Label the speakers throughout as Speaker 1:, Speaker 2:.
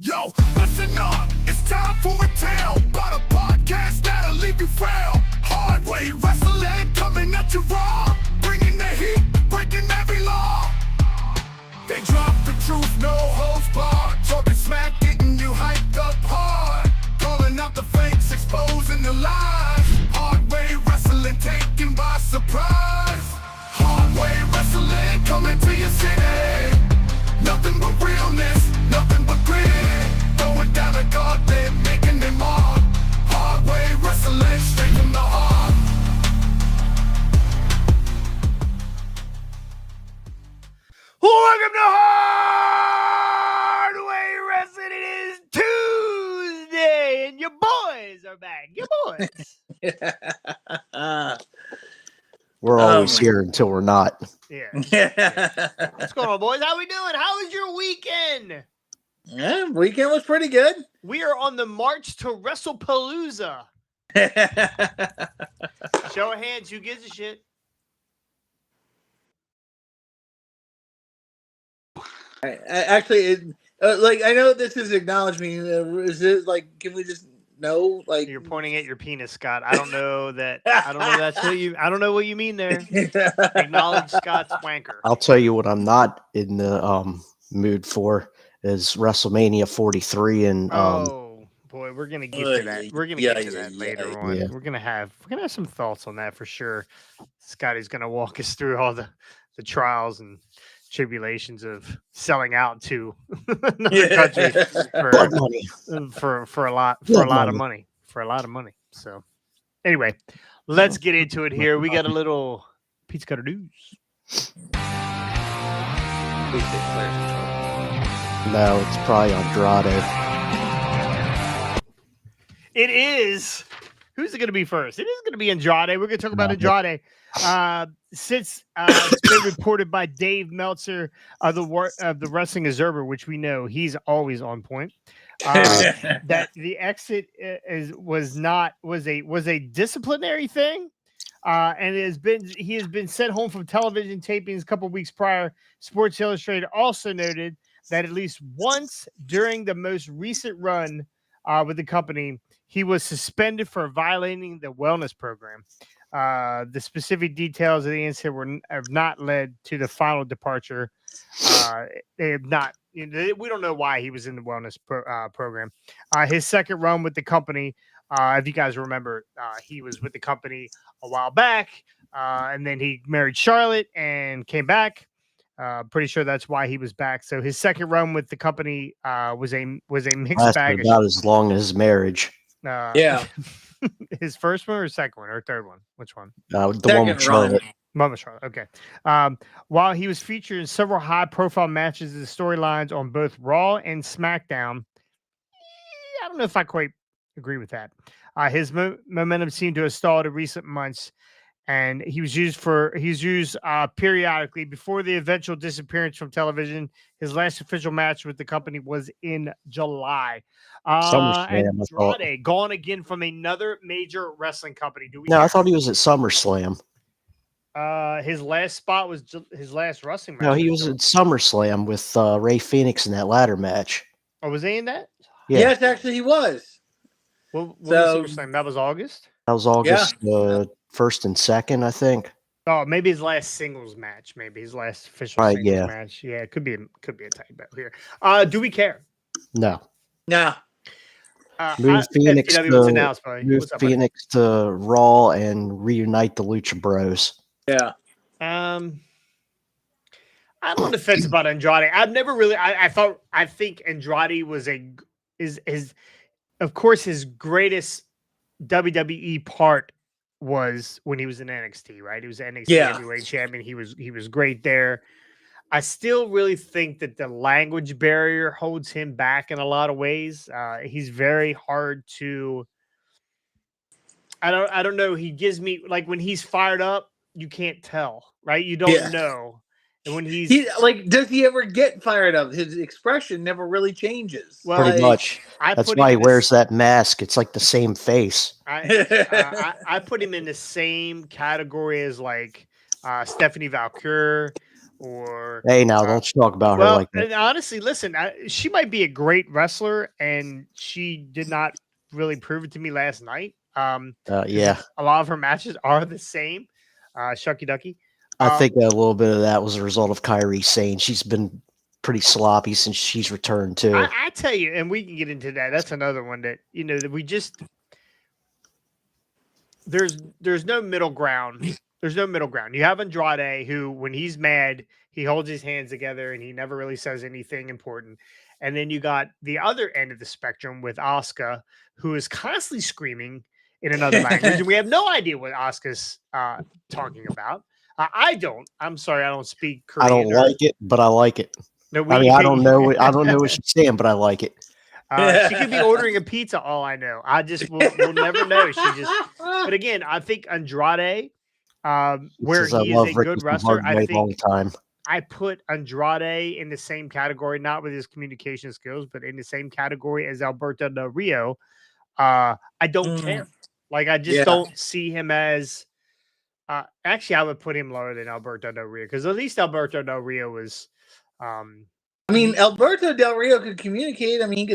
Speaker 1: Yo, listen up, it's time for a tale about a podcast that'll leave you frail. Hard way wrestling coming at you raw, bringing the heat, breaking every law. They drop the truth, no holds barred, talking smack, getting you hyped up hard, calling out the fakes, exposing the lies. Hard way wrestling taken by surprise. Hard way wrestling coming to your city. Nothing but realness, nothing but grit. Going down a gauntlet, making them mark. Hard way wrestling, straight from the heart.
Speaker 2: Welcome to Hard Way Wrestling. It is Tuesday, and your boys are back. Your boys.
Speaker 3: We're always here until we're not.
Speaker 2: Yeah. What's going on, boys? How we doing? How was your weekend?
Speaker 4: Yeah, weekend was pretty good.
Speaker 2: We are on the march to WrestlePalooza. Show of hands, who gives a shit?
Speaker 4: Actually, I know this is acknowledgement. Is it can we just know?
Speaker 2: You're pointing at your penis, Scott. I don't know that. I don't know that's what you. I don't know what you mean there. Acknowledge Scott's wanker.
Speaker 3: I'll tell you what I'm not in the mood for is WrestleMania 43 and
Speaker 2: oh boy, we're gonna get to that. We're gonna get to that later on.
Speaker 3: Yeah.
Speaker 2: We're gonna have some thoughts on that for sure. Scotty's gonna walk us through all the trials and tribulations of selling out to another country for a lot of money. So anyway, let's get into it here. We got a little Pizza Cutter news.
Speaker 3: No, it's probably Andrade.
Speaker 2: It is. Who's it going to be first? It is going to be Andrade. We're going to talk about Andrade. Since it's been reported by Dave Meltzer of the Wrestling Observer, which we know he's always on point, that the exit was a disciplinary thing, and he has been sent home from television tapings a couple of weeks prior. Sports Illustrated also noted that at least once during the most recent run with the company, he was suspended for violating the wellness program. The specific details of the incident have not led to the final departure. They have not. We don't know why he was in the wellness program. His second run with the company, if you guys remember, he was with the company a while back, and then he married Charlotte and came back. Pretty sure that's why he was back. So his second run with the company was a mixed bag.
Speaker 3: About as long as marriage.
Speaker 4: Yeah.
Speaker 2: His first one or second one or third one? Which one?
Speaker 3: The one with Charlotte.
Speaker 2: Mama Charlotte. Okay. While he was featured in several high-profile matches and storylines on both Raw and SmackDown, I don't know if I quite agree with that. His momentum seemed to have stalled in recent months, and he's used periodically before the eventual disappearance from television. His last official match with the company was in July. Andrade gone again from another major wrestling company.
Speaker 3: I thought he was at SummerSlam.
Speaker 2: His last spot was his last wrestling match.
Speaker 3: No, he was at SummerSlam with Ray Phoenix in that ladder match.
Speaker 2: Oh, was he in that?
Speaker 3: Yeah.
Speaker 4: Yes, actually, he was.
Speaker 2: What was SummerSlam? That was August?
Speaker 3: That was August 1st and 2nd, I think.
Speaker 2: Oh, maybe his last singles match. Maybe his last official singles match. Yeah, it could be a tight battle here. Do we care?
Speaker 3: No.
Speaker 4: Nah.
Speaker 3: Move Phoenix to Raw and reunite the Lucha Bros.
Speaker 4: Yeah.
Speaker 2: I'm on the fence about Andrade. I've never really. I think Andrade was of course his greatest WWE part was when he was in NXT, right? He was NXT heavyweight champion. He was great there. I still really think that the language barrier holds him back in a lot of ways. He's very hard to. I don't know. He gives me when he's fired up, you can't tell, right? You don't know. And when he
Speaker 4: does he ever get fired up? His expression never really changes.
Speaker 3: Well, pretty much. That's why he wears that mask. It's like the same face.
Speaker 2: I put him in the same category as Stephanie Valcour or
Speaker 3: Hey, now don't you talk about her
Speaker 2: well,
Speaker 3: like that.
Speaker 2: and honestly, listen, she might be a great wrestler, and she did not really prove it to me last night. 'Cause
Speaker 3: Yeah,
Speaker 2: a lot of her matches are the same. Shucky Ducky.
Speaker 3: I think a little bit of that was a result of Kyrie saying she's been pretty sloppy since she's returned too.
Speaker 2: I tell you, and we can get into that. That's another one that that we just there's no middle ground. There's no middle ground. You have Andrade, who, when he's mad, he holds his hands together and he never really says anything important. And then you got the other end of the spectrum with Asuka, who is constantly screaming in another language, and we have no idea what Asuka's talking about. I don't. I'm sorry, I don't speak Korean.
Speaker 3: I don't like it, but I like it.
Speaker 2: No,
Speaker 3: I mean, I don't know. I don't know what she's saying, but I like it.
Speaker 2: She could be ordering a pizza. All I know, I just we'll never know. She just. But again, I think Andrade, where
Speaker 3: Says,
Speaker 2: he is a good wrestler, I think
Speaker 3: long time.
Speaker 2: I put Andrade in the same category, not with his communication skills, but in the same category as Alberto Del Rio. I don't care. Like, I just don't see him as. Actually, I would put him lower than Alberto Del Rio, because at least Alberto Del Rio was.
Speaker 4: I mean, Alberto Del Rio could communicate. I mean, he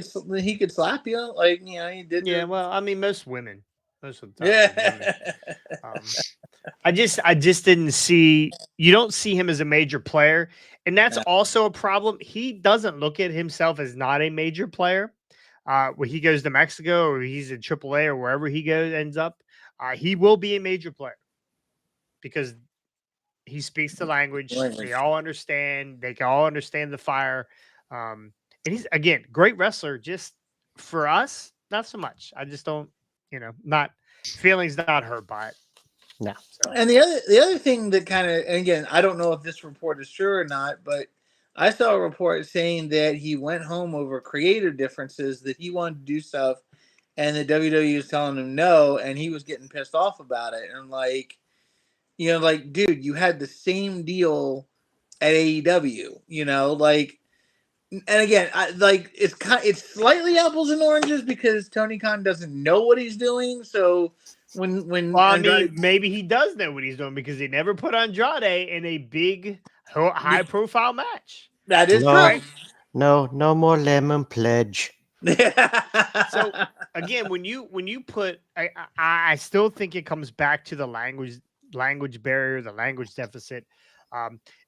Speaker 4: could slap you, like, he did.
Speaker 2: Yeah, well, I mean, most women, most of the time.
Speaker 4: Yeah.
Speaker 2: I just didn't see. You don't see him as a major player, and that's also a problem. He doesn't look at himself as not a major player. When he goes to Mexico, or he's in AAA, or wherever he ends up, he will be a major player because he speaks the language. They all understand. They can all understand the fire. And he's, again, great wrestler. Just for us, not so much. I just don't, not feelings not hurt by it.
Speaker 3: No.
Speaker 2: So.
Speaker 4: And the other thing that kind of, and again, I don't know if this report is true or not, but I saw a report saying that he went home over creative differences, that he wanted to do stuff, and the WWE was telling him no, and he was getting pissed off about it. And like, dude, you had the same deal at AEW, like, and again, it's slightly apples and oranges because Tony Khan doesn't know what he's doing. So when
Speaker 2: maybe he does know what he's doing, because he never put Andrade in a big high profile match.
Speaker 4: That is true.
Speaker 3: No more lemon pledge.
Speaker 2: So again, when you put, I still think it comes back to the language barrier, the language deficit.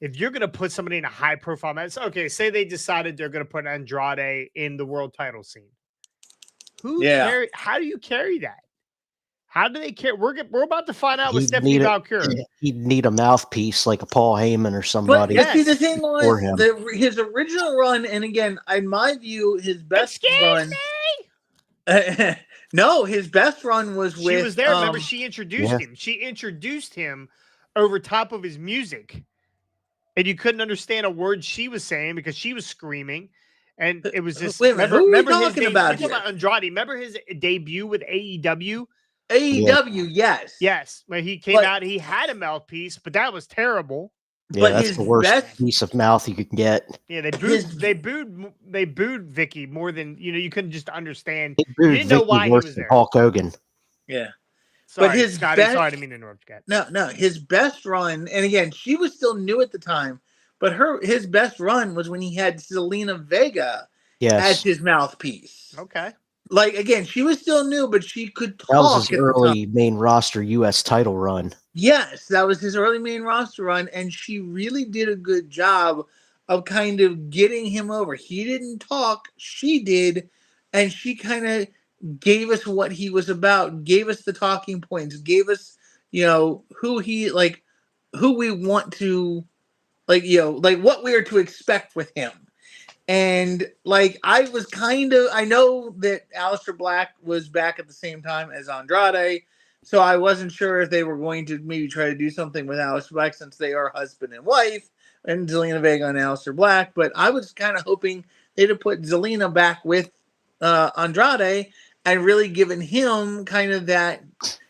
Speaker 2: If you're going to put somebody in a high profile match, okay, say they decided they're going to put Andrade in the world title scene. How do you carry that? How do they carry? We're about to find out with Stephanie Valkyrie.
Speaker 3: He'd need a mouthpiece like a Paul Heyman or somebody.
Speaker 4: But see, the thing was, his original run, and again, in my view, his best run. No, his best run was with.
Speaker 2: She was there. Remember, she introduced him. She introduced him over top of his music, and you couldn't understand a word she was saying because she was screaming, and it was just.
Speaker 4: Wait a minute, who are we talking about here?
Speaker 2: About Andrade. Remember his debut with AEW?
Speaker 4: Yes.
Speaker 2: Yes. When he came out, he had a mouthpiece, but that was terrible.
Speaker 3: Yeah, but that's the worst piece of mouth you could get.
Speaker 2: Yeah, they booed Vicky more than you couldn't just understand.
Speaker 3: You
Speaker 2: didn't know why he was there.
Speaker 3: Hulk Hogan.
Speaker 4: Yeah.
Speaker 2: Sorry, but Scotty, sorry, I didn't mean to interrupt you.
Speaker 4: No, his best run, and again, she was still new at the time, but his best run was when he had Zelina Vega as his mouthpiece.
Speaker 2: Okay.
Speaker 4: Like, again, she was still new, but she could talk.
Speaker 3: That was his early main roster U.S. title run.
Speaker 4: Yes, that was his early main roster run, and she really did a good job of kind of getting him over. He didn't talk, she did, and she kind of gave us what he was about, gave us the talking points, gave us, who we want to, what we are to expect with him. And I know that Aleister Black was back at the same time as Andrade, so I wasn't sure if they were going to maybe try to do something with Aleister Black since they are husband and wife, and Zelina Vega and Aleister Black. But I was kind of hoping they'd have put Zelina back with Andrade and really given him kind of that,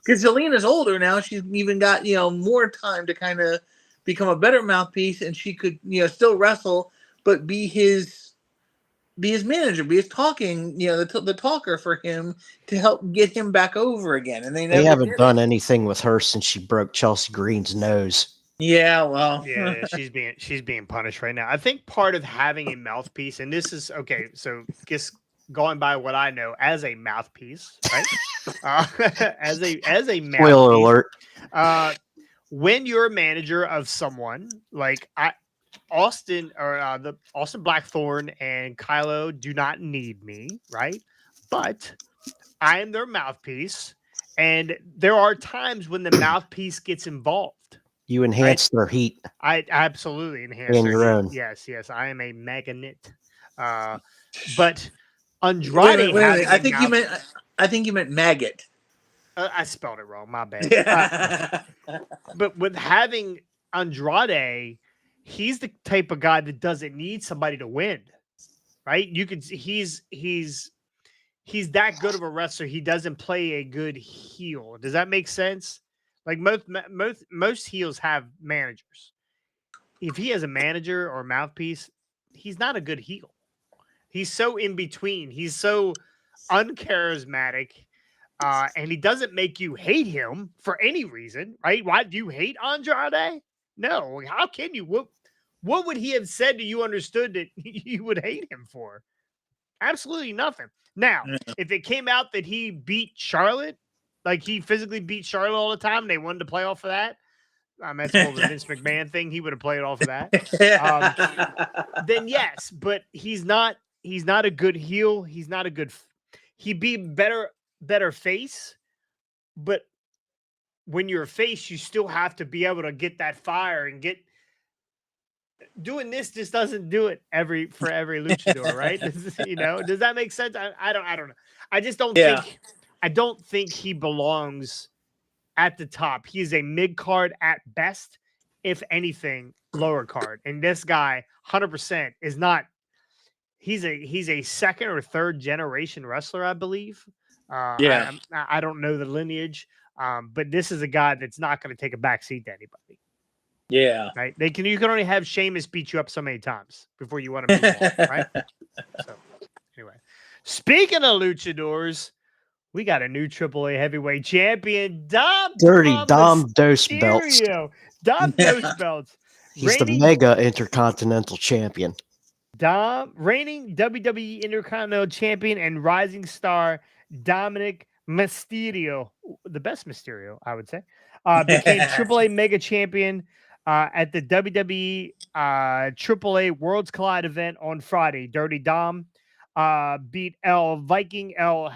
Speaker 4: because Zelina's older now. She's even got more time to kind of become a better mouthpiece, and she could still wrestle, but be his manager, be his talking, the talker for him to help get him back over again. And they
Speaker 3: haven't done anything with her since she broke Chelsea Green's nose.
Speaker 4: Yeah, well,
Speaker 2: Yeah, she's being punished right now. I think part of having a mouthpiece, and this is okay. So, just going by what I know as a mouthpiece, right? As a
Speaker 3: Spoiler
Speaker 2: mouthpiece,
Speaker 3: alert.
Speaker 2: when you're a manager of someone like Austin or the Austin Blackthorn and Kylo do not need me, right? But I am their mouthpiece, and there are times when the mouthpiece gets involved.
Speaker 3: You
Speaker 2: Right?
Speaker 3: enhance their heat
Speaker 2: I absolutely enhance
Speaker 3: and
Speaker 2: their
Speaker 3: your
Speaker 2: heat.
Speaker 3: own.
Speaker 2: Yes, yes, I am a magnet. But
Speaker 4: wait a
Speaker 2: Andrade
Speaker 4: minute.
Speaker 2: having a mouth.
Speaker 4: I think you meant maggot.
Speaker 2: I spelled it wrong. My bad.
Speaker 4: Yeah.
Speaker 2: But with having Andrade, he's the type of guy that doesn't need somebody to win, right? You could he's that good of a wrestler. He doesn't play a good heel. Does that make sense? Like most heels have managers. If he has a manager or a mouthpiece, he's not a good heel. He's so in between. He's so uncharismatic. And he doesn't make you hate him for any reason, right? Why do you hate Andrade? No. How can you? What would he have said to you understood that you would hate him for? Absolutely nothing. Now, if it came out that he beat Charlotte, like he physically beat Charlotte all the time, and they wanted to play off of that, that's more of a Vince McMahon thing. He would have played off of that. Then yes, but he's not a good heel. He's not a good. He'd be better face, but when you're a face, you still have to be able to get that fire and get. Doing this just doesn't do it for every luchador, right? Does that make sense? I don't know. I just don't think. I don't think he belongs at the top. He is a mid card at best, if anything, lower card. And this guy, 100%, is not. He's a second or third generation wrestler, I believe. I don't know the lineage, but this is a guy that's not going to take a back seat to anybody.
Speaker 4: Yeah.
Speaker 2: Right. You can only have Sheamus beat you up so many times before you want to move on, right? So anyway, speaking of luchadors, we got a new AAA heavyweight champion, Dom
Speaker 3: Dose belts.
Speaker 2: Dom Dose belts.
Speaker 3: He's the Mega Intercontinental Champion.
Speaker 2: Dom, reigning WWE Intercontinental Champion and rising star Dominic Mysterio, the best Mysterio, I would say, became AAA Mega Champion at the WWE AAA Worlds Collide event on Friday. Dirty Dom beat El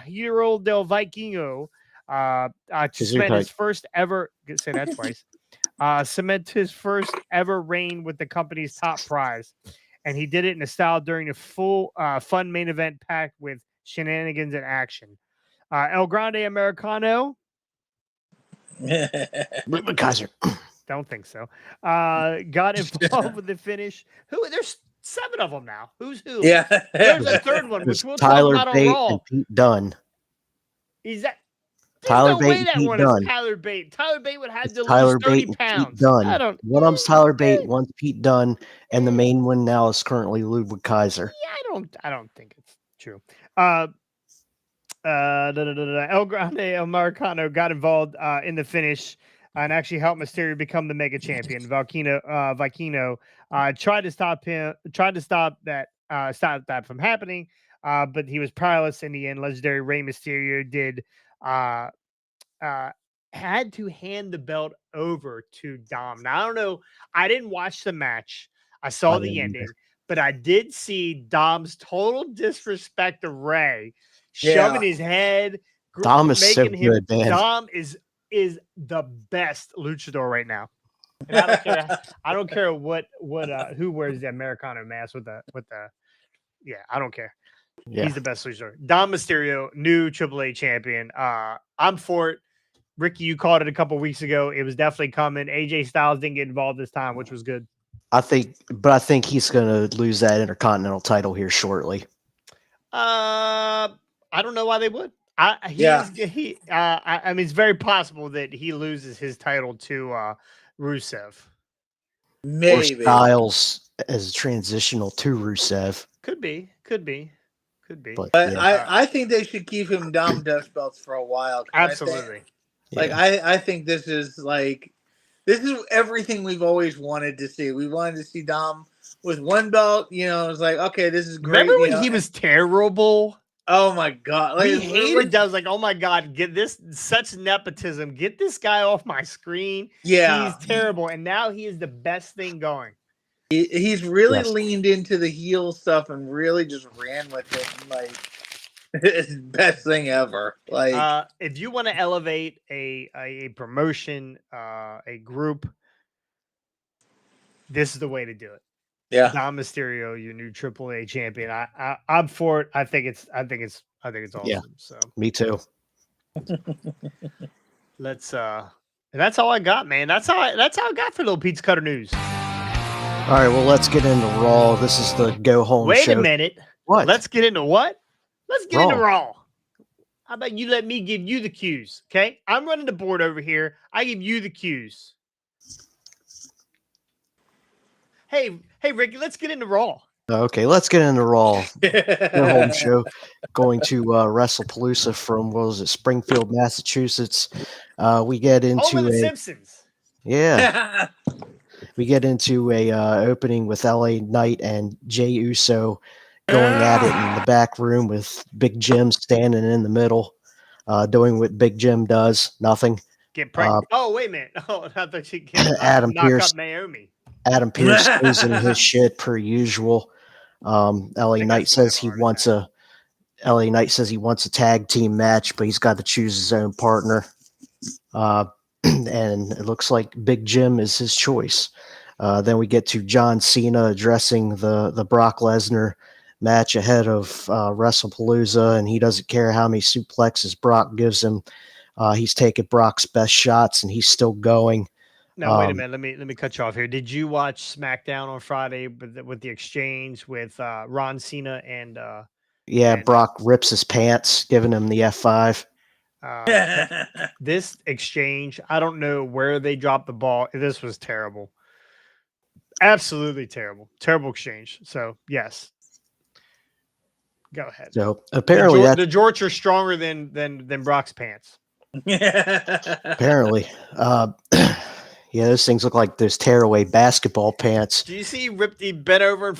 Speaker 2: Hero del Vikingo to cement his first ever. Say that twice. Cement his first ever reign with the company's top prize, and he did it in a style during a full fun main event packed with shenanigans and action. El Grande Americano.
Speaker 3: Kaiser.
Speaker 2: Don't think so. Got involved with the finish. There's 7 of them now. Who's who?
Speaker 4: Yeah.
Speaker 2: There's a third one, which we'll
Speaker 3: Tyler
Speaker 2: talk about
Speaker 3: Bate
Speaker 2: on Raw.
Speaker 3: and Pete Dunne.
Speaker 2: Is that
Speaker 3: Tyler
Speaker 2: no
Speaker 3: Bate
Speaker 2: way
Speaker 3: and
Speaker 2: that
Speaker 3: Pete
Speaker 2: one
Speaker 3: Dunne.
Speaker 2: is Tyler Bate. Tyler Bate would have to
Speaker 3: Tyler
Speaker 2: lose 30
Speaker 3: Bate and
Speaker 2: pounds.
Speaker 3: Pete Dunne.
Speaker 2: I don't.
Speaker 3: One of them's Tyler Bate, one's Pete Dunne, and the main one now is currently Ludwig Kaiser.
Speaker 2: Yeah, I don't think it's true. El Grande Americano got involved in the finish and actually helped Mysterio become the Mega Champion. Vikino tried to stop that from happening, but he was powerless in the end. Legendary Rey Mysterio had to hand the belt over to Dom. Now I don't know. I didn't watch the match. I saw the ending, but I did see Dom's total disrespect of Rey, shoving his head.
Speaker 3: Dom is so good, man.
Speaker 2: Dom is the best luchador right now. And I don't care. I don't care what who wears the Americano mask with the yeah. I don't care.
Speaker 3: Yeah.
Speaker 2: He's the best luchador. Dom Mysterio, new AAA champion. I'm for it. Ricky, you called it a couple weeks ago. It was definitely coming. AJ Styles didn't get involved this time, which was good.
Speaker 3: I think he's going to lose that Intercontinental title here shortly.
Speaker 2: I don't know why they would. I mean, it's very possible that he loses his title to Rusev.
Speaker 4: Maybe.
Speaker 3: Or Styles as transitional to Rusev.
Speaker 2: Could be.
Speaker 3: But
Speaker 4: yeah. I think they should keep him Dom Dust belts for a while.
Speaker 2: Absolutely.
Speaker 4: I think this is like This is everything we've always wanted to see. We wanted to see Dom with one belt. You know, it was like, okay, this is great.
Speaker 2: Remember
Speaker 4: you
Speaker 2: when
Speaker 4: know?
Speaker 2: he was terrible?
Speaker 4: Oh my god!
Speaker 2: We
Speaker 4: Like,
Speaker 2: hated that. I was like, oh my god, get this such nepotism. Get this guy off my screen.
Speaker 4: Yeah,
Speaker 2: He's terrible. And now he is the best thing going.
Speaker 4: he's really
Speaker 3: Yes.
Speaker 4: leaned into the heel stuff and really just ran with it. And like, it's the best thing ever. Like,
Speaker 2: If you want to elevate a promotion, a group, this is the way to do it.
Speaker 4: yeah.
Speaker 2: Dom Mysterio, your new AAA champion. I'm for it. I think it's awesome.
Speaker 3: Yeah.
Speaker 2: So
Speaker 3: Me too.
Speaker 2: let's and that's all I got, man. That's how I got for little pizza cutter news.
Speaker 3: All right, well, let's get into Raw. This is the go home
Speaker 2: Wait
Speaker 3: show.
Speaker 2: a minute.
Speaker 3: What?
Speaker 2: Let's get into what? Let's get into
Speaker 3: Raw.
Speaker 2: Raw. How about you let me give you the cues? Okay. I'm running the board over here. I give you the cues. Hey, Ricky, let's get into Raw.
Speaker 3: Okay, let's get into Raw. Go home show. Going to WrestlePalooza from, what was it, Springfield, Massachusetts. We get
Speaker 2: Home of
Speaker 3: into
Speaker 2: the
Speaker 3: a
Speaker 2: Simpsons.
Speaker 3: yeah. We get into a opening with LA Knight and Jey Uso going at it in the back room with Big Jim standing in the middle, doing what Big Jim does, nothing.
Speaker 2: Get pregnant. Oh, wait a minute. Oh, I thought you could
Speaker 3: Adam
Speaker 2: knock
Speaker 3: Pearce.
Speaker 2: up Naomi.
Speaker 3: Adam Pearce goes into his shit per usual. LA
Speaker 2: think
Speaker 3: Knight
Speaker 2: that's gonna
Speaker 3: says
Speaker 2: have a
Speaker 3: he
Speaker 2: heart
Speaker 3: wants LA Knight says he wants a tag team match, but he's got to choose his own partner. And it looks like Big Jim is his choice. Then we get to John Cena addressing the Brock Lesnar match ahead of WrestlePalooza, and he doesn't care how many suplexes Brock gives him. He's taking Brock's best shots, and he's still going.
Speaker 2: Now wait a minute. Let me cut you off here. Did you watch SmackDown on Friday with the exchange with Ron Cena and
Speaker 3: Brock rips his pants, giving him the F5.
Speaker 2: This exchange? I don't know where they dropped the ball. This was terrible. Absolutely terrible. Terrible exchange. So yes, go ahead.
Speaker 3: So apparently
Speaker 2: the jorts are stronger than Brock's pants.
Speaker 3: Apparently. Yeah, those things look like those tearaway basketball pants.
Speaker 2: Do you see he bent over?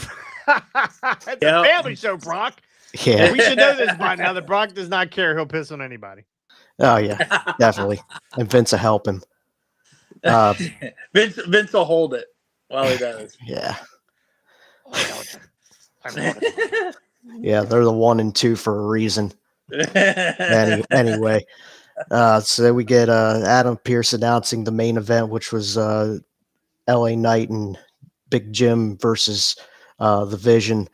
Speaker 2: It's a family show, Brock.
Speaker 3: Yeah.
Speaker 2: We should know this by now that Brock does not care. He'll piss on anybody.
Speaker 3: Oh, yeah, definitely. And Vince will help him.
Speaker 4: Vince will hold it while he does.
Speaker 3: Yeah.
Speaker 2: I'm
Speaker 3: Yeah, they're the 1 and 2 for a reason. Anyway. So then we get Adam Pearce announcing the main event, which was LA Knight and Big Jim versus the Vision.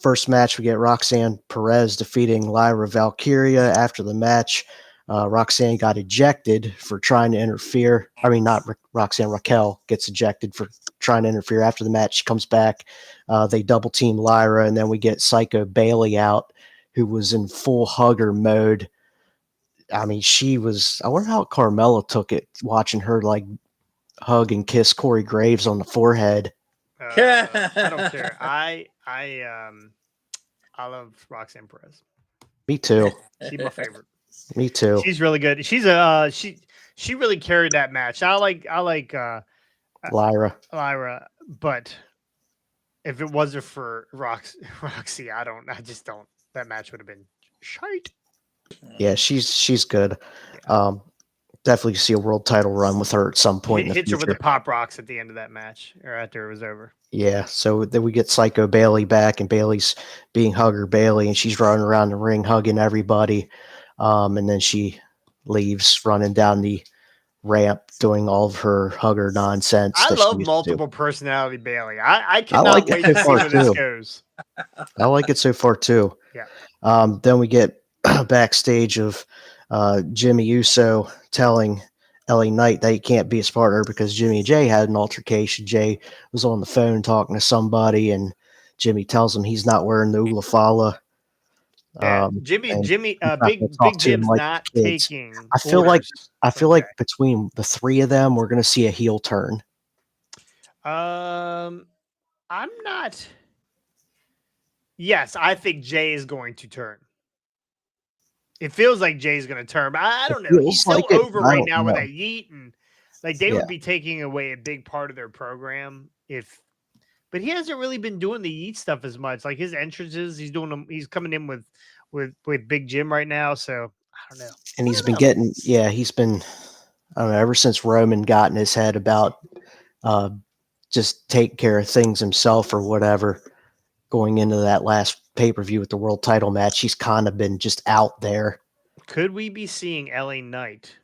Speaker 3: First match, we get Roxanne Perez defeating Lyra Valkyria. After the match, Roxanne got ejected for trying to interfere. I mean, not Roxanne, Raquel gets ejected for trying to interfere. After the match, she comes back. They double team Lyra, and then we get Psycho Bailey out, who was in full hugger mode. I mean, I wonder how Carmella took it, watching her like hug and kiss Corey Graves on the forehead.
Speaker 2: I don't care. I love Roxanne Perez.
Speaker 3: Me too.
Speaker 2: She's my favorite.
Speaker 3: Me too.
Speaker 2: She's really good. She's she really carried that match. I like
Speaker 3: Lyra,
Speaker 2: but if it wasn't for Roxy, I just don't. That match would have been shite.
Speaker 3: Yeah, she's good. Definitely see a world title run with her at some point in the
Speaker 2: Hits
Speaker 3: future.
Speaker 2: her with the pop rocks at the end of that match, or after it was over.
Speaker 3: Yeah, so then we get Psycho Bailey back, and Bailey's being Hugger Bailey, and she's running around the ring hugging everybody. And then she leaves, running down the ramp, doing all of her hugger nonsense.
Speaker 2: I
Speaker 3: that she
Speaker 2: love
Speaker 3: used to
Speaker 2: multiple personality Bailey. I cannot
Speaker 3: like
Speaker 2: wait
Speaker 3: it
Speaker 2: to
Speaker 3: so
Speaker 2: see
Speaker 3: far,
Speaker 2: where this
Speaker 3: too.
Speaker 2: goes.
Speaker 3: I like it so far too.
Speaker 2: Yeah.
Speaker 3: Then we get backstage of Jimmy Uso telling LA Knight that he can't be his partner because Jimmy and Jay had an altercation. Jay was on the phone talking to somebody, and Jimmy tells him he's not wearing the Ulafala.
Speaker 2: Yeah. Jimmy, Big Jim's
Speaker 3: like
Speaker 2: not
Speaker 3: kids.
Speaker 2: taking.
Speaker 3: I feel
Speaker 2: orders.
Speaker 3: like between the three of them, we're going to see a heel turn.
Speaker 2: I'm not. Yes, I think Jay is going to turn. It feels like Jay's going to turn, but I don't know. He's so over right now with that yeet, and Like they
Speaker 3: Yeah.
Speaker 2: would be taking away a big part of their program if. But he hasn't really been doing the Yeet stuff as much. Like his entrances, he's doing them. He's coming in with Big Jim right now. So I don't know.
Speaker 3: And
Speaker 2: I
Speaker 3: he's
Speaker 2: don't
Speaker 3: been
Speaker 2: know.
Speaker 3: getting, he's been, I don't know, ever since Roman got in his head about just taking care of things himself or whatever, going into that last pay-per-view with the world title match, he's kind of been just out there.
Speaker 2: Could we be seeing LA Knight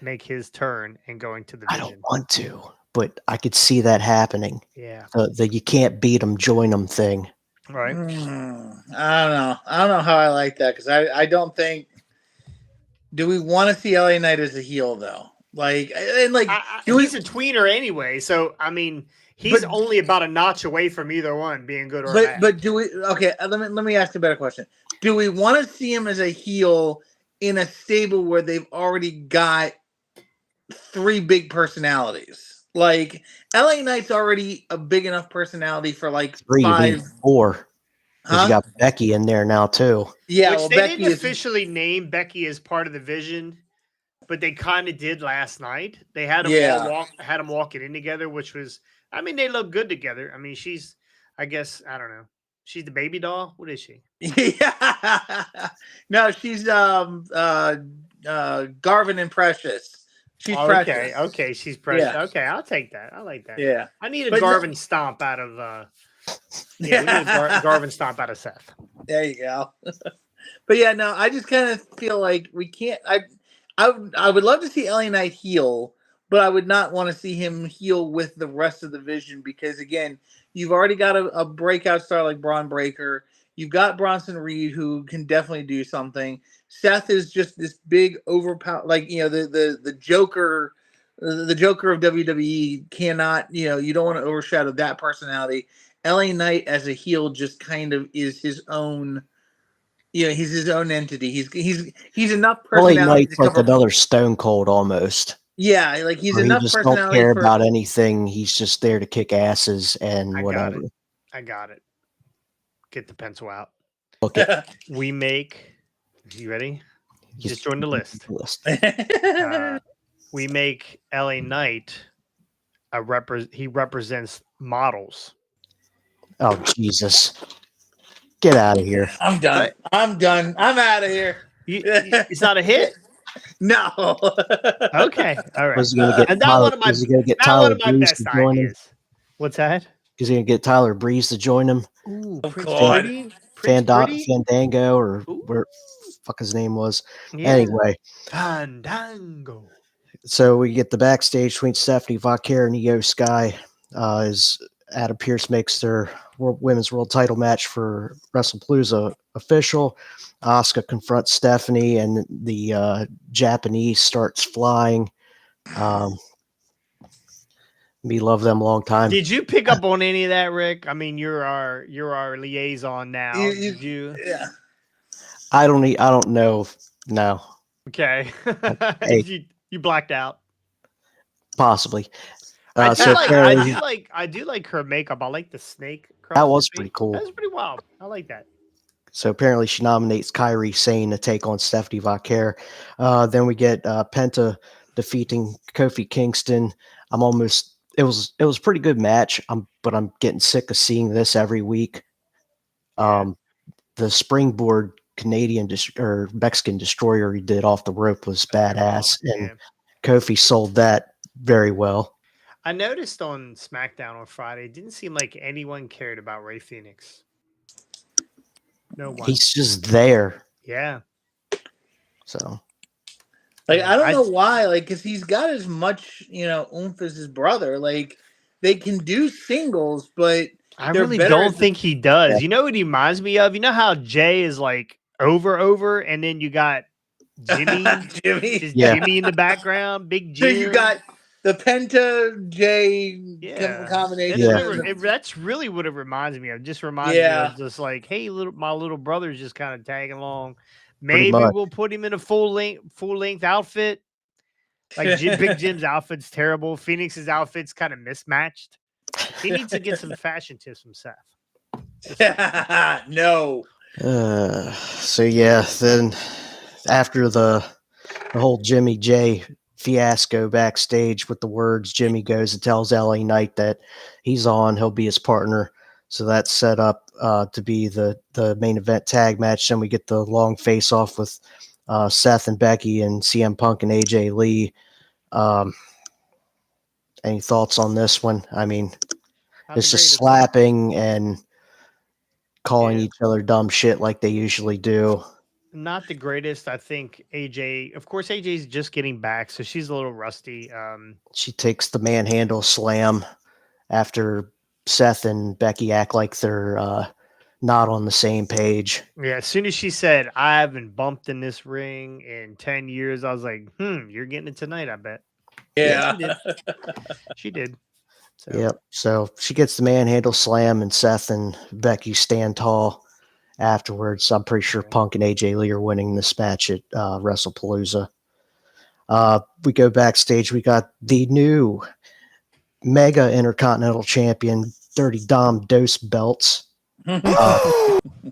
Speaker 2: make his turn and going to the
Speaker 3: I
Speaker 2: Vision?
Speaker 3: don't want to, but I could see that happening.
Speaker 2: Yeah.
Speaker 3: The you can't beat them, join them thing.
Speaker 2: Right.
Speaker 4: I don't know. I don't know how I like that because I don't think. Do we want to see LA Knight as a heel though? Like and like
Speaker 2: he's a tweener anyway, so I mean he's
Speaker 4: But-
Speaker 2: only about a notch away from either one being good or bad.
Speaker 4: but do we? Okay, let me ask a better question. Do we want to see him as a heel in a stable where they've already got 3 big personalities? Like LA Knight's already a big enough personality for like
Speaker 3: 3,
Speaker 4: 5.
Speaker 3: 4. Because
Speaker 4: Huh?
Speaker 3: you got Becky in there now too.
Speaker 4: Yeah,
Speaker 2: Which
Speaker 4: well,
Speaker 2: they
Speaker 4: Becky
Speaker 2: didn't
Speaker 4: is.
Speaker 2: officially name Becky as part of the Vision, but they kind of did last night. They had them
Speaker 4: Yeah.
Speaker 2: had them walking in together, which was, I mean, they look good together. I mean, she's, I guess, I don't know, she's the baby doll. What is she?
Speaker 4: Yeah. No, she's Garvin and Precious. She's Precious.
Speaker 2: Okay, she's precious.
Speaker 4: Yeah.
Speaker 2: Okay, I'll take that. I like that.
Speaker 4: Yeah.
Speaker 2: I need a
Speaker 4: But no-
Speaker 2: Garvin stomp out of. Yeah, we need a Garvin stomp out of Seth.
Speaker 4: There you go. But yeah, no, I just kind of feel like we can't. I would love to see LA Knight heel, but I would not want to see him heel with the rest of the Vision because again, you've already got a breakout star like Braun Breaker. You've got Bronson Reed who can definitely do something. Seth is just this big overpower, like the Joker. The Joker of WWE cannot, you don't want to overshadow that personality. LA Knight as a heel just kind of is his own. He's his own entity. He's enough personality.
Speaker 3: LA Knight's like another Stone Cold almost.
Speaker 4: Yeah, like he's
Speaker 3: Where
Speaker 4: enough
Speaker 3: he just
Speaker 4: personality.
Speaker 3: don't care about anything. He's just there to kick asses and whatever.
Speaker 2: I got it. Get the pencil out.
Speaker 3: Okay.
Speaker 2: We make. You ready? Just join the list. We make LA Knight he represents models.
Speaker 3: Oh Jesus! Get out of here.
Speaker 4: I'm done.
Speaker 2: Right.
Speaker 4: I'm done. I'm out of here.
Speaker 2: It's not a hit.
Speaker 4: No.
Speaker 2: Okay. All right.
Speaker 3: Was he gonna get
Speaker 2: And not
Speaker 3: Tyler?
Speaker 2: one of my,
Speaker 3: Was he gonna get
Speaker 2: not
Speaker 3: Tyler
Speaker 2: one of my
Speaker 3: Breeze
Speaker 2: best
Speaker 3: to join him?
Speaker 2: ideas. What's that?
Speaker 3: Is he gonna get Tyler Breeze to join him?
Speaker 2: Ooh,
Speaker 4: Oh,
Speaker 2: Prince
Speaker 4: God.
Speaker 2: Pretty? Prince Pretty?
Speaker 3: Fandango or
Speaker 2: Ooh.
Speaker 3: where fuck his name was.
Speaker 2: Yeah.
Speaker 3: Anyway,
Speaker 2: Fandango.
Speaker 3: so we get the backstage between Stephanie Vaquer and Io Sky as Adam Pearce makes their women's world title match for WrestlePalooza official. Asuka confronts Stephanie and the Japanese starts flying. Me love them a long time.
Speaker 2: Did you pick up on any of that, Rick? I mean, you're our liaison now. Did you?
Speaker 4: Yeah.
Speaker 3: I don't know. No,
Speaker 2: Okay.
Speaker 3: Hey.
Speaker 2: You blacked out.
Speaker 3: possibly.
Speaker 2: I
Speaker 3: So apparently,
Speaker 2: do like her makeup. I like the snake.
Speaker 3: that
Speaker 2: across
Speaker 3: was
Speaker 2: her
Speaker 3: pretty
Speaker 2: face.
Speaker 3: cool.
Speaker 2: That was pretty wild. I like that.
Speaker 3: So apparently she nominates Kairi Sane to take on Stephanie Vaquer. Then we get Penta defeating Kofi Kingston. It was a pretty good match. But I'm getting sick of seeing this every week. The springboard Canadian or Mexican destroyer he did off the rope was badass, and Kofi sold that very well.
Speaker 2: I noticed on SmackDown on Friday, it didn't seem like anyone cared about Rey Fenix. No one.
Speaker 3: He's just there.
Speaker 2: Yeah.
Speaker 3: So
Speaker 4: Like I don't know why, like because he's got as much oomph as his brother. Like they can do singles, but
Speaker 2: I really don't think he does. Yeah. You know what he reminds me of? You know how Jay is like over, and then you got Jimmy, Jimmy in the background, Big Jim.
Speaker 4: So you got the Penta J combination.
Speaker 2: That's really what it reminds me of. Just reminds me of just like, hey, my little brother's just kind of tagging along. Maybe we'll put him in a full length outfit. Like Big Jim's outfit's terrible. Phoenix's outfit's kind of mismatched. He needs to get some fashion tips from Seth.
Speaker 4: No.
Speaker 3: So yeah, then after the whole Jimmy J fiasco backstage with the words. Jimmy goes and tells LA Knight that he's on, he'll be his partner. So that's set up to be the main event tag match. Then we get the long face off with Seth and Becky and CM Punk and AJ Lee. Any thoughts on this one? I mean,
Speaker 2: Not
Speaker 3: it's
Speaker 2: the
Speaker 3: just
Speaker 2: greatest.
Speaker 3: slapping and calling
Speaker 2: Yeah.
Speaker 3: each other dumb shit like they usually do.
Speaker 2: Not the greatest. I think AJ, of course, AJ's just getting back, so she's a little rusty.
Speaker 3: She takes the manhandle slam after Seth and Becky act like they're not on the same page.
Speaker 2: Yeah, as soon as she said, I haven't bumped in this ring in 10 years, I was like, you're getting it tonight, I bet.
Speaker 4: Yeah.
Speaker 2: She did. She did. So,
Speaker 3: Yep. So she gets the manhandle slam, and Seth and Becky stand tall afterwards. I'm pretty sure
Speaker 2: Yeah.
Speaker 3: Punk and AJ Lee are winning this match at WrestlePalooza. We go backstage. We got the new Mega Intercontinental Champion, Dirty Dom Dose belts.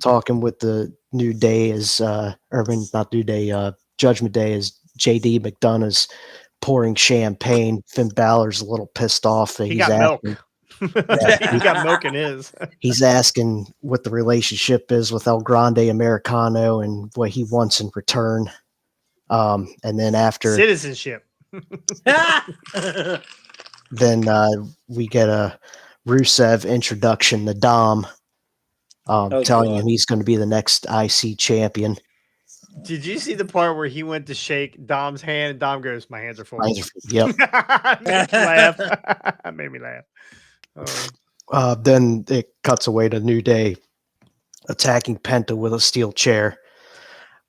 Speaker 3: Talking with the New Day is, not New Day, Judgment Day is JD McDonough's pouring champagne. Finn Balor's a little pissed off that
Speaker 2: he
Speaker 3: he's
Speaker 2: got milk.
Speaker 3: asking,
Speaker 2: He got milk in his.
Speaker 3: he's asking what the relationship is with El Grande Americano and what he wants in return. And then after,
Speaker 2: Citizenship.
Speaker 3: then we get a Rusev introduction to Dom, telling
Speaker 4: God.
Speaker 3: him he's going to be the next IC champion.
Speaker 2: Did you see the part where he went to shake Dom's hand and Dom goes, my hands are full?
Speaker 3: Yep.
Speaker 2: Made me laugh. Made me laugh. Oh.
Speaker 3: Then it cuts away to New Day attacking Penta with a steel chair.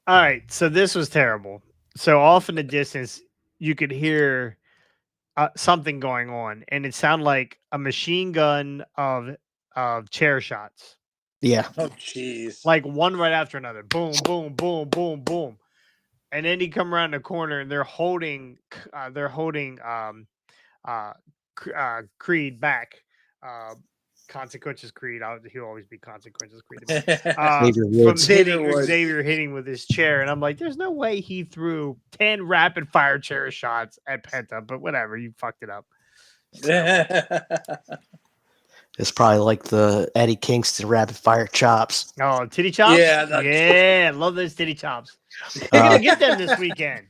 Speaker 2: All right, so this was terrible. So off in the distance, you could hear something going on, and it sounded like a machine gun of chair shots.
Speaker 3: Yeah.
Speaker 4: Oh, jeez.
Speaker 2: Like one right after another. Boom, boom, boom, boom, boom. And then he come around the corner, and they're holding Creed back. Consequences Creed. He'll always be Consequences Creed.
Speaker 3: Xavier
Speaker 2: From
Speaker 3: Woods.
Speaker 2: Xavier hitting with his chair, and I'm like, there's no way he threw 10 rapid fire chair shots at Penta, but whatever, you fucked it up.
Speaker 3: It's probably like the Eddie Kingston rapid fire chops.
Speaker 2: Oh, titty chops?
Speaker 4: Yeah,
Speaker 2: Yeah, love those titty chops. We're gonna get them this weekend.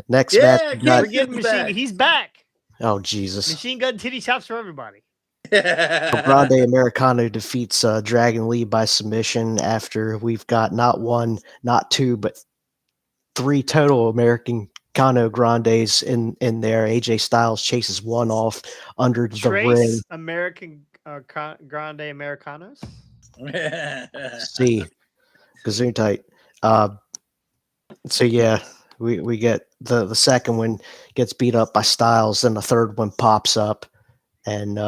Speaker 3: Next
Speaker 4: Yeah,
Speaker 3: match, we got,
Speaker 2: We're getting
Speaker 4: back.
Speaker 2: He's back.
Speaker 3: oh Jesus!
Speaker 2: Machine gun titty chops for everybody.
Speaker 3: Grande Americano defeats Dragon Lee by submission after we've got not one, not two, but three total Americano Grandes in there. AJ Styles chases one off under the ring.
Speaker 2: Trace American Grande Americanos.
Speaker 3: See, Gesundheit. So yeah, we get the second one gets beat up by Styles, then the third one pops up and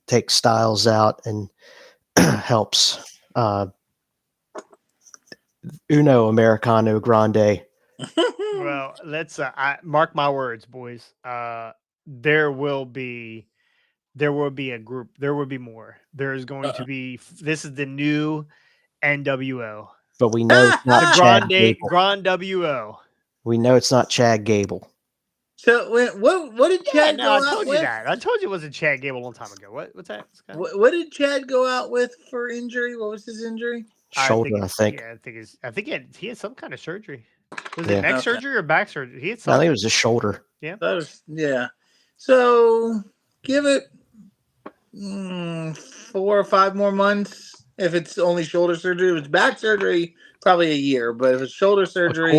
Speaker 3: takes Styles out and helps Uno Americano Grande.
Speaker 2: Well, let's mark my words, boys. There will be a group. There will be more. There's going to be. This is the new NWO.
Speaker 3: But we know it's not Chad Gable.
Speaker 2: Grand WO.
Speaker 3: We know it's not Chad Gable.
Speaker 4: So what did Chad
Speaker 2: I
Speaker 4: go out
Speaker 2: told you
Speaker 4: with?
Speaker 2: that. I told you it wasn't Chad Gable a long time ago. What's that?
Speaker 4: What did Chad go out with for injury? What was his injury?
Speaker 3: Shoulder, I think.
Speaker 2: Yeah, I think he had some kind of surgery. Was it neck surgery or back surgery? He had
Speaker 3: I
Speaker 2: something.
Speaker 3: think it was his shoulder.
Speaker 2: Yeah.
Speaker 4: Yeah. So give it 4 or 5 more months. If it's only shoulder surgery, if it's back surgery, probably a year. But if it's shoulder surgery,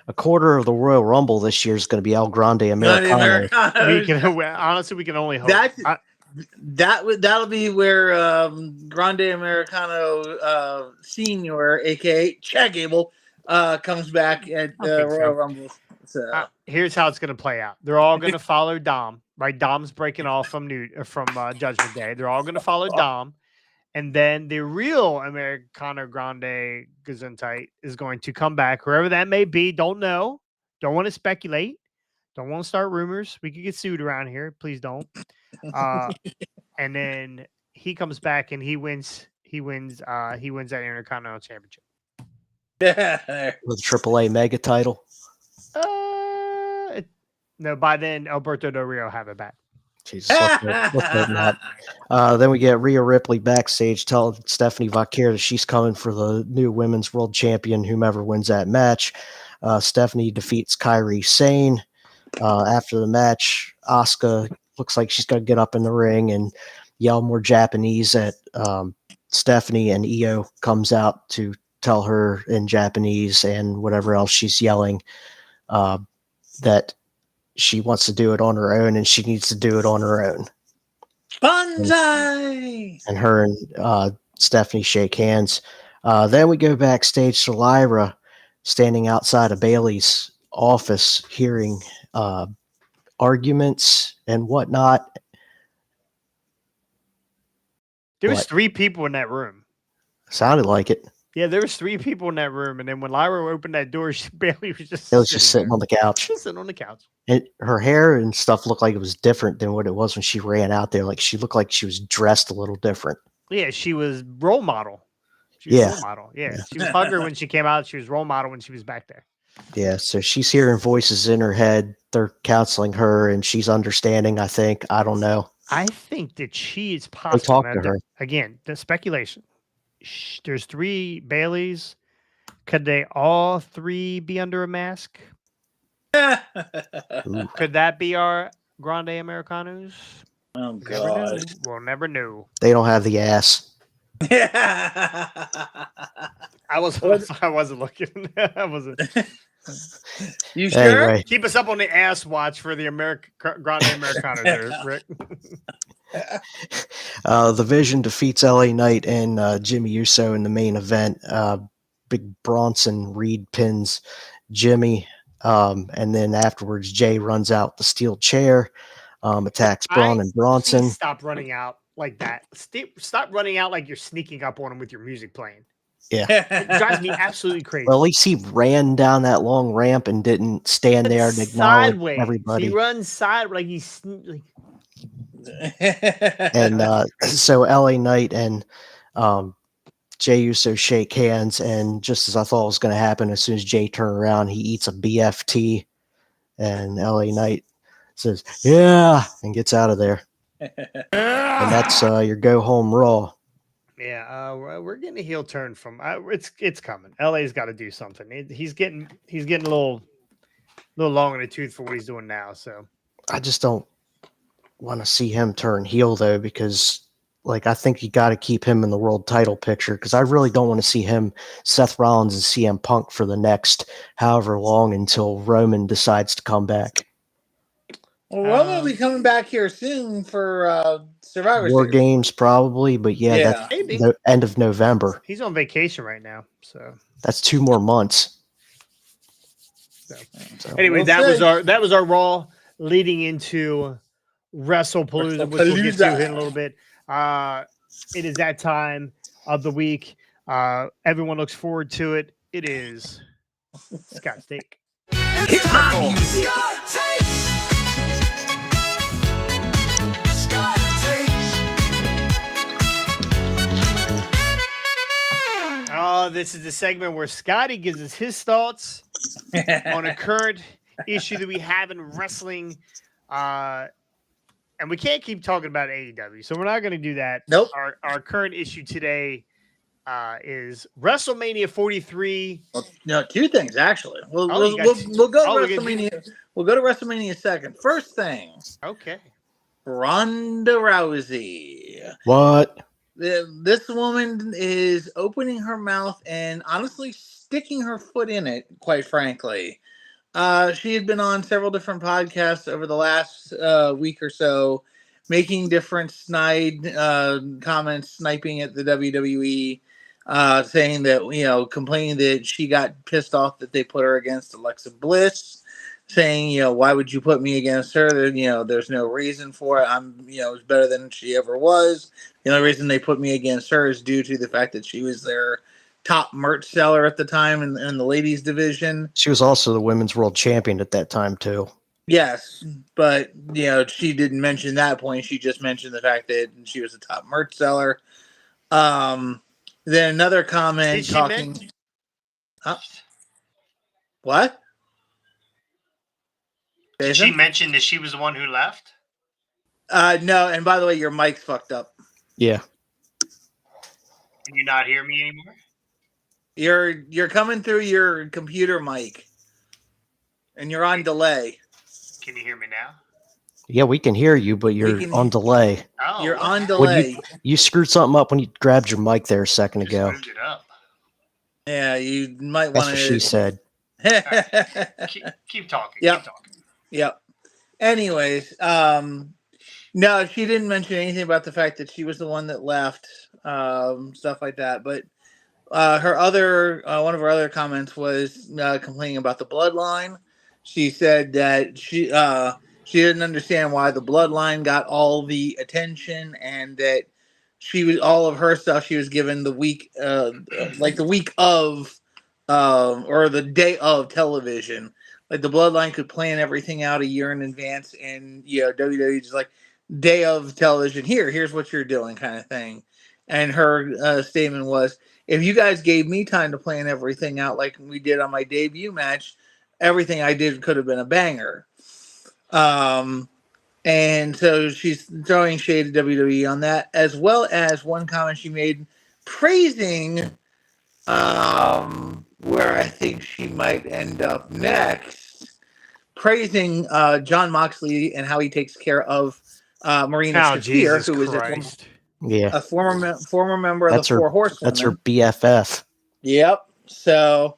Speaker 3: a quarter of the Royal Rumble this year is going to be El Grande Americano.
Speaker 2: Honestly, we can only hope.
Speaker 4: That'll be where Grande Americano Senior, aka Chad Gable, comes back at Royal Rumble. So.
Speaker 2: Here's how it's going to play out. They're all going to follow Dom. Right, Dom's breaking off from Judgment Day. They're all going to follow Dom. And then the real Americano Grande Gesundheit is going to come back, whoever that may be. Don't know. Don't want to speculate. Don't want to start rumors. We could get sued around here. Please don't. And then he comes back and he wins that Intercontinental Championship.
Speaker 3: With a AAA Mega title.
Speaker 2: No, by then Alberto Del Rio have it back.
Speaker 3: Jesus, let's hope not. Then we get Rhea Ripley backstage telling Stephanie Vaquer that she's coming for the new women's world champion, whomever wins that match. Stephanie defeats Kairi Sane. After the match, Asuka looks like she's going to get up in the ring and yell more Japanese at Stephanie, and Io comes out to tell her in Japanese and whatever else she's yelling that she wants to do it on her own and she needs to do it on her own.
Speaker 4: Bonsai!
Speaker 3: And her and Stephanie shake hands. Then we go backstage to Lyra standing outside of Bailey's office hearing arguments and whatnot.
Speaker 2: There was
Speaker 3: What?
Speaker 2: 3 people in that room.
Speaker 3: Sounded like it.
Speaker 2: Yeah, there was 3 people in that room, and then when Lyra opened that door, Bailey was just
Speaker 3: It was just sitting
Speaker 2: there.
Speaker 3: on the couch.
Speaker 2: Just sitting on the couch.
Speaker 3: And her hair and stuff looked like it was different than what it was when she ran out there. Like she looked like she was dressed a little different.
Speaker 2: Yeah, she was role model. She was
Speaker 3: Yeah.
Speaker 2: role model. Yeah, she was hugger when she came out. She was role model when she was back there.
Speaker 3: Yeah, so she's hearing voices in her head. They're counseling her, and she's understanding, I think. I don't know.
Speaker 2: I think that she is
Speaker 3: They
Speaker 2: possible.
Speaker 3: talk to her.
Speaker 2: Again, the speculation. There's 3 Baileys. Could they all 3 be under a mask?
Speaker 3: Ooh.
Speaker 2: Could that be our Grande Americanos?
Speaker 4: Oh,
Speaker 2: Never know.
Speaker 4: God.
Speaker 2: We'll never know.
Speaker 3: They don't have the ass.
Speaker 2: I wasn't looking. I wasn't.
Speaker 4: You sure?
Speaker 3: Anyway,
Speaker 2: Keep us up on the ass watch for the Grande Americanos there, Rick.
Speaker 3: the Vision defeats LA Knight and Jimmy Uso in the main event. Big Bronson Reed pins Jimmy. And then afterwards, Jay runs out the steel chair, attacks Braun and Bronson.
Speaker 2: Please stop running out like that. Stop running out like you're sneaking up on him with your music playing.
Speaker 3: Yeah.
Speaker 2: It drives me absolutely crazy.
Speaker 3: Well, at least he ran down that long ramp and didn't stand there and acknowledge
Speaker 2: Sideways.
Speaker 3: everybody.
Speaker 2: He runs sideways like he's like,
Speaker 3: And so LA Knight and Jay Uso shake hands, and just as I thought was going to happen, as soon as Jay turned around, he eats a BFT, and LA Knight says, "Yeah," and gets out of there. And that's your go home Raw.
Speaker 2: yeah, we're getting a heel turn from it's coming. LA's got to do something. He's getting a little long in the tooth for what he's doing now. So
Speaker 3: I just don't want to see him turn heel though, because like I think you got to keep him in the world title picture, because I really don't want to see him, Seth Rollins, and CM Punk for the next however long until Roman decides to come back.
Speaker 4: Well, Roman will be coming back here soon for Survivor
Speaker 3: War
Speaker 4: Series.
Speaker 3: Games probably, but yeah, that's
Speaker 2: maybe
Speaker 3: the end of November.
Speaker 2: he's on vacation right now. So
Speaker 3: That's 2 more months.
Speaker 2: So, anyway,
Speaker 4: We'll
Speaker 2: that was our Raw leading into WrestlePalooza, which we'll get to in a little bit. It is that time of the week. Everyone looks forward to it. It is Scott Steak.
Speaker 4: Hit my music.
Speaker 2: Oh, this is the segment where Scotty gives us his thoughts on a current issue that we have in wrestling. And we can't keep talking about AEW, so we're not going to do that.
Speaker 4: Nope.
Speaker 2: Our current issue today is WrestleMania 43.
Speaker 4: Well, no, 2 things actually. We'll go
Speaker 2: we
Speaker 4: to
Speaker 2: get
Speaker 4: WrestleMania. We'll go to WrestleMania second. First thing,
Speaker 2: Okay.
Speaker 4: Ronda Rousey.
Speaker 3: What?
Speaker 4: This woman is opening her mouth and honestly sticking her foot in it, quite frankly. She had been on several different podcasts over the last week or so, making different snide comments, sniping at the WWE, saying that, complaining that she got pissed off that they put her against Alexa Bliss, saying, why would you put me against her? There's no reason for it. I'm, it's better than she ever was. The only reason they put me against her is due to the fact that she was their top merch seller at the time in the ladies division.
Speaker 3: She was also the women's world champion at that time too.
Speaker 4: Yes, but she didn't mention that point. She just mentioned the fact that she was a top merch seller. Then another comment talking. What?
Speaker 2: Did she mention that she was the one who left?
Speaker 4: No, and by the way, your mic's fucked up.
Speaker 3: Yeah.
Speaker 2: Can you not hear me anymore?
Speaker 4: You're coming through your computer mic, and you're on delay.
Speaker 2: Can you hear me now?
Speaker 3: Yeah, we can hear you, but you're on delay.
Speaker 2: Oh,
Speaker 4: you're on
Speaker 3: When
Speaker 4: delay.
Speaker 3: you screwed something up when you grabbed your mic there a second
Speaker 2: Just
Speaker 3: ago.
Speaker 2: moved it up.
Speaker 4: Yeah, you might
Speaker 3: That's
Speaker 4: want
Speaker 3: what
Speaker 4: to.
Speaker 3: she said.
Speaker 2: Keep talking.
Speaker 4: Yep.
Speaker 2: Keep talking.
Speaker 4: Yep. Anyways, no, she didn't mention anything about the fact that she was the one that left, stuff like that. But her other one of her other comments was complaining about the bloodline. She said that she didn't understand why the bloodline got all the attention, and that she was all of her stuff she was given the week like the week of or the day of television. Like the bloodline could plan everything out a year in advance, and WWE just like day of television. Here's what you're doing, kind of thing. And her statement was, if you guys gave me time to plan everything out like we did on my debut match, everything I did could have been a banger. And so she's throwing shade at WWE on that, as well as one comment she made praising where I think she might end up next, praising Jon Moxley and how he takes care of Marina Shafir, who is a former member of the Four Horsewomen.
Speaker 3: That's her BFF.
Speaker 4: Yep. So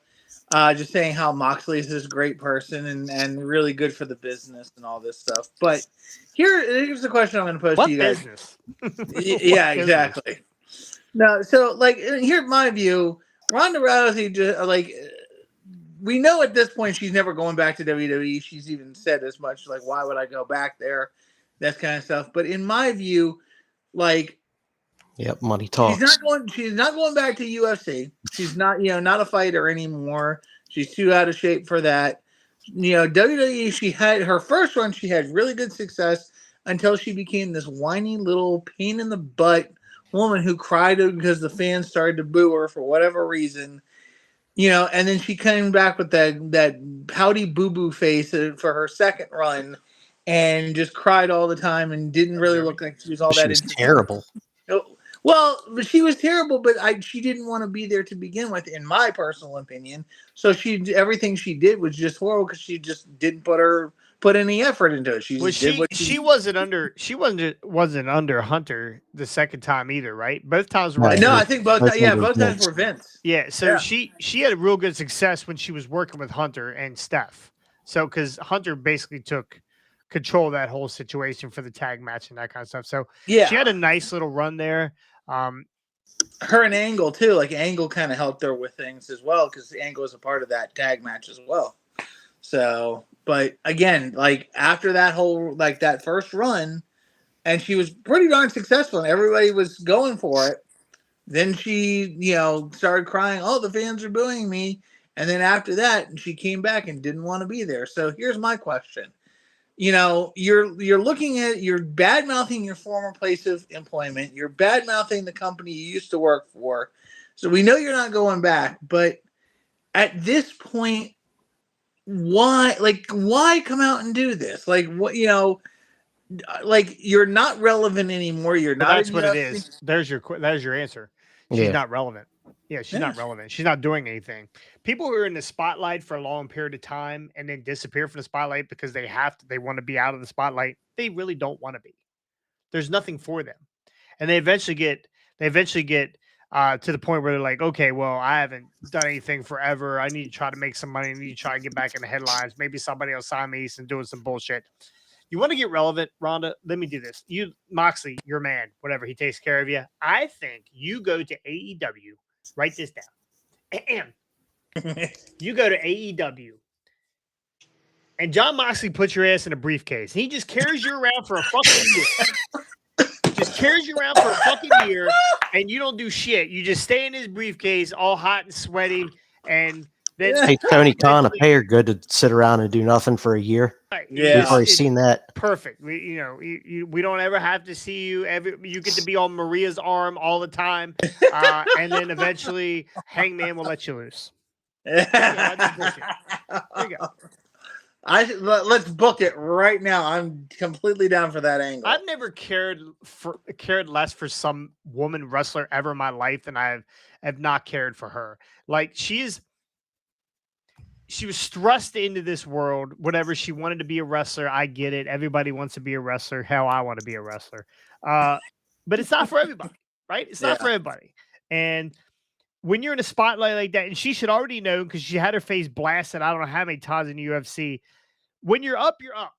Speaker 4: just saying how Moxley is this great person and really good for the business and all this stuff. But here's the question I'm going to pose to you guys.
Speaker 2: Business?
Speaker 4: Yeah, exactly. No, so like here's my view. Ronda Rousey, we know at this point she's never going back to WWE. She's even said as much, like, why would I go back there? That kind of stuff. But in my view, like,
Speaker 3: yep, money talks.
Speaker 4: She's not going back to UFC. She's not, not a fighter anymore. She's too out of shape for that. WWE, she had her first run, she had really good success until she became this whiny little pain in the butt woman who cried because the fans started to boo her for whatever reason. And then she came back with that pouty boo-boo face for her second run and just cried all the time and didn't really look like she was all that interesting.
Speaker 3: Terrible.
Speaker 4: Well, she was terrible, but she didn't want to be there to begin with, in my personal opinion. So everything she did was just horrible because she just didn't put any effort into it.
Speaker 2: She wasn't under Hunter the second time either, right? Both times were
Speaker 4: no, I think both times were Vince.
Speaker 2: Yeah, so she had a real good success when she was working with Hunter and Steph. So because Hunter basically took control of that whole situation for the tag match and that kind of stuff. So she had a nice little run there.
Speaker 4: Her and Angle too. Like Angle kind of helped her with things as well because Angle was a part of that tag match as well. So, but again, like after that whole that first run, and she was pretty darn successful, and everybody was going for it. Then she, started crying. Oh, the fans are booing me. And then after that, she came back and didn't want to be there. So here's my question. You're looking at, you're bad mouthing your former place of employment. You're bad mouthing the company you used to work for. So we know you're not going back. But at this point, why come out and do this? Like what, like you're not relevant anymore. You're not.
Speaker 2: That's what it is. There's your answer. She's not relevant. Yeah, she's not relevant. She's not doing anything. People who are in the spotlight for a long period of time and then disappear from the spotlight because they want to be out of the spotlight. They really don't want to be. There's nothing for them. And they eventually get to the point where they're like, okay, well, I haven't done anything forever. I need to try to make some money. I need to try to get back in the headlines. Maybe somebody will sign me and doing some bullshit. You want to get relevant, Rhonda? Let me do this. Moxley, your man, whatever, he takes care of you. I think you go to AEW. Write this down. You go to AEW. And Jon Moxley puts your ass in a briefcase. And he just carries you around for a fucking year. Just carries you around for a fucking year. And you don't do shit. You just stay in his briefcase all hot and sweaty. And then
Speaker 3: hey, Tony Khan, a payer good to sit around and do nothing for a year.
Speaker 4: Yeah,
Speaker 3: we've already seen that.
Speaker 2: Perfect. We don't ever have to see you. You get to be on Maria's arm all the time, and then eventually Hangman will let you loose. There you go.
Speaker 4: Let's book it right now. I'm completely down for that angle.
Speaker 2: I've never cared less for some woman wrestler ever in my life than I have not cared for her. Like she was thrust into this world, whatever she wanted to be a wrestler. I get it. Everybody wants to be a wrestler. Hell, I want to be a wrestler. But it's not for everybody, right? It's not for everybody. And when you're in a spotlight like that, and she should already know because she had her face blasted, I don't know how many times in the UFC. When you're up, you're up.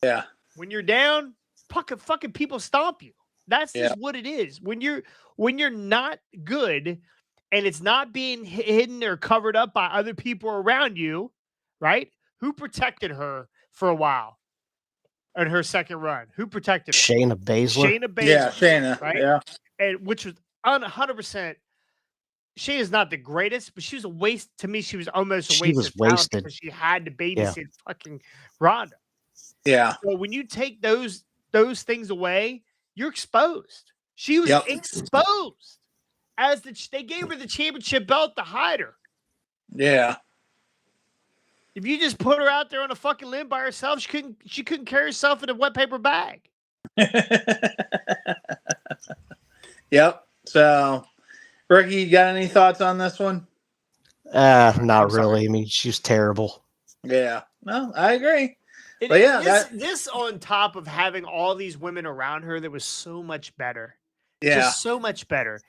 Speaker 4: Yeah.
Speaker 2: When you're down, fucking people stomp you. That's just what it is. When you're not good and it's not being hidden or covered up by other people around you, right? Who protected her for a while in her second run? Who protected her?
Speaker 3: Shayna Baszler.
Speaker 2: Shayna Baszler.
Speaker 4: Yeah, Shayna.
Speaker 2: Right?
Speaker 4: Yeah.
Speaker 2: And which was 100%. Shayna's not the greatest, but she was a waste. To me, she was almost a waste.
Speaker 3: She was wasted
Speaker 2: because she had to babysit fucking Ronda.
Speaker 4: Yeah.
Speaker 2: So when you take those things away, you're exposed. She was exposed. They gave her the championship belt to hide her.
Speaker 4: Yeah.
Speaker 2: If you just put her out there on a fucking limb by herself, she couldn't carry herself in a wet paper bag.
Speaker 4: Yep. So, Ricky, you got any thoughts on this one?
Speaker 3: Not really. I mean, she's terrible.
Speaker 4: Yeah. No, I agree. But yeah,
Speaker 2: this on top of having all these women around her that was so much better.
Speaker 4: Yeah.
Speaker 2: Just so much better.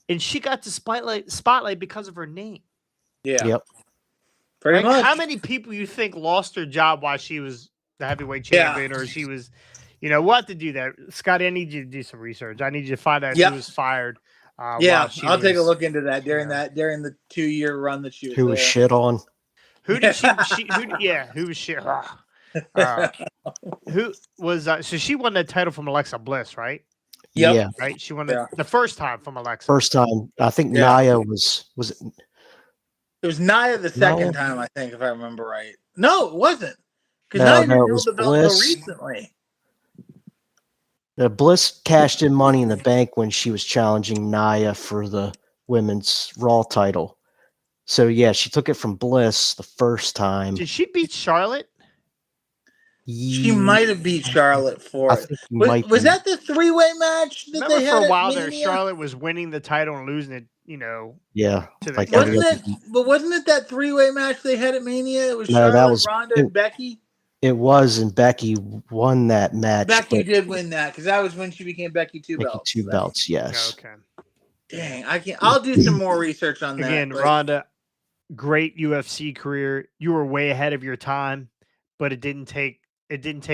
Speaker 2: And she got the spotlight because of her name.
Speaker 4: Yeah.
Speaker 3: Yep.
Speaker 4: Pretty much.
Speaker 2: How many people you think lost their job while she was the heavyweight champion or she was, we'll have to do that. Scotty, I need you to do some research. I need you to find out who was fired.
Speaker 4: I'll take a look into that during the 2-year run that she was
Speaker 3: Who was shit on.
Speaker 2: Who did who was shit? Who was so she won that title from Alexa Bliss, right?
Speaker 4: Yep.
Speaker 3: Yeah.
Speaker 2: Right. She won the first time from Alexa.
Speaker 3: First time. I think Nia was it?
Speaker 4: It was Nia the second time, I think, if I remember right. No, it wasn't. Because Nia
Speaker 3: it was
Speaker 4: the belt
Speaker 3: Bliss.
Speaker 4: recently.
Speaker 3: Bliss cashed in Money in the Bank when she was challenging Nia for the women's Raw title. So yeah, she took it from Bliss the first time.
Speaker 2: Did she beat Charlotte?
Speaker 4: She might have beat Charlotte for it. Was that the 3-way match that
Speaker 2: Remember
Speaker 4: they had
Speaker 2: for a while there,
Speaker 4: Mania?
Speaker 2: Charlotte was winning the title and losing it,
Speaker 3: Yeah.
Speaker 2: Like
Speaker 4: wasn't it that 3-way match they had at Mania? It was Charlotte, Ronda, and Becky?
Speaker 3: It was, and Becky won that match.
Speaker 4: Becky did win that, because that was when she became Becky Two Belts.
Speaker 3: Yes.
Speaker 2: Okay.
Speaker 4: Dang, I can't. I'll do some more research on that.
Speaker 2: Again, Ronda, great UFC career. You were way ahead of your time, but it didn't take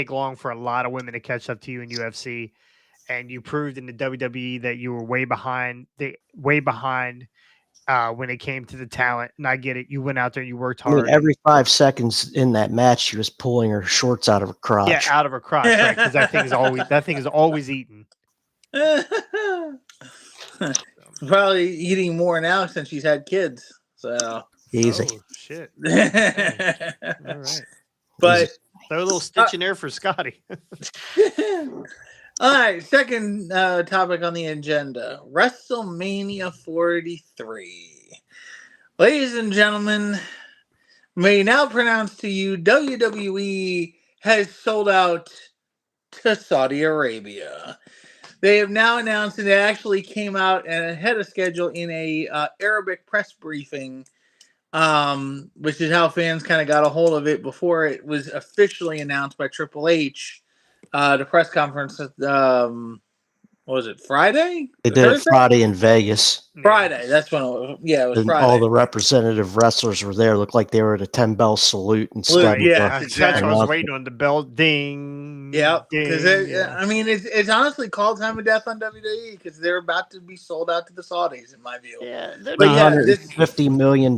Speaker 2: long for a lot of women to catch up to you in UFC, and you proved in the WWE that you were way behind. When it came to the talent, and I get it. You went out there and you worked hard.
Speaker 3: I mean, every 5 seconds in that match, she was pulling her shorts out of her crotch.
Speaker 2: Yeah, out of her crotch, right? Because that thing is always eaten.
Speaker 4: Probably eating more now since she's had kids. So
Speaker 3: easy.
Speaker 2: Oh, shit.
Speaker 4: All
Speaker 2: right.
Speaker 4: But
Speaker 2: throw a little stitch in there for Scotty.
Speaker 4: All right, second topic on the agenda, WrestleMania 43. Ladies and gentlemen, may now pronounce to you, WWE has sold out to Saudi Arabia. They have now announced, and it actually came out and ahead of schedule in a Arabic press briefing, which is how fans kind of got a hold of it before it was officially announced by Triple H. The press conference, what was it, Friday?
Speaker 3: They did it Friday in Vegas.
Speaker 4: Friday, that's when it was. Yeah, it was Friday.
Speaker 3: All the representative wrestlers were there. Looked like they were at a 10-bell salute instead.
Speaker 2: Yeah, exactly. I was waiting on the bell. Ding.
Speaker 4: Yep. Because I mean, it's honestly called time of death on WWE because they're about to be sold out to the Saudis, in my view.
Speaker 2: Yeah,
Speaker 4: but
Speaker 3: $150 million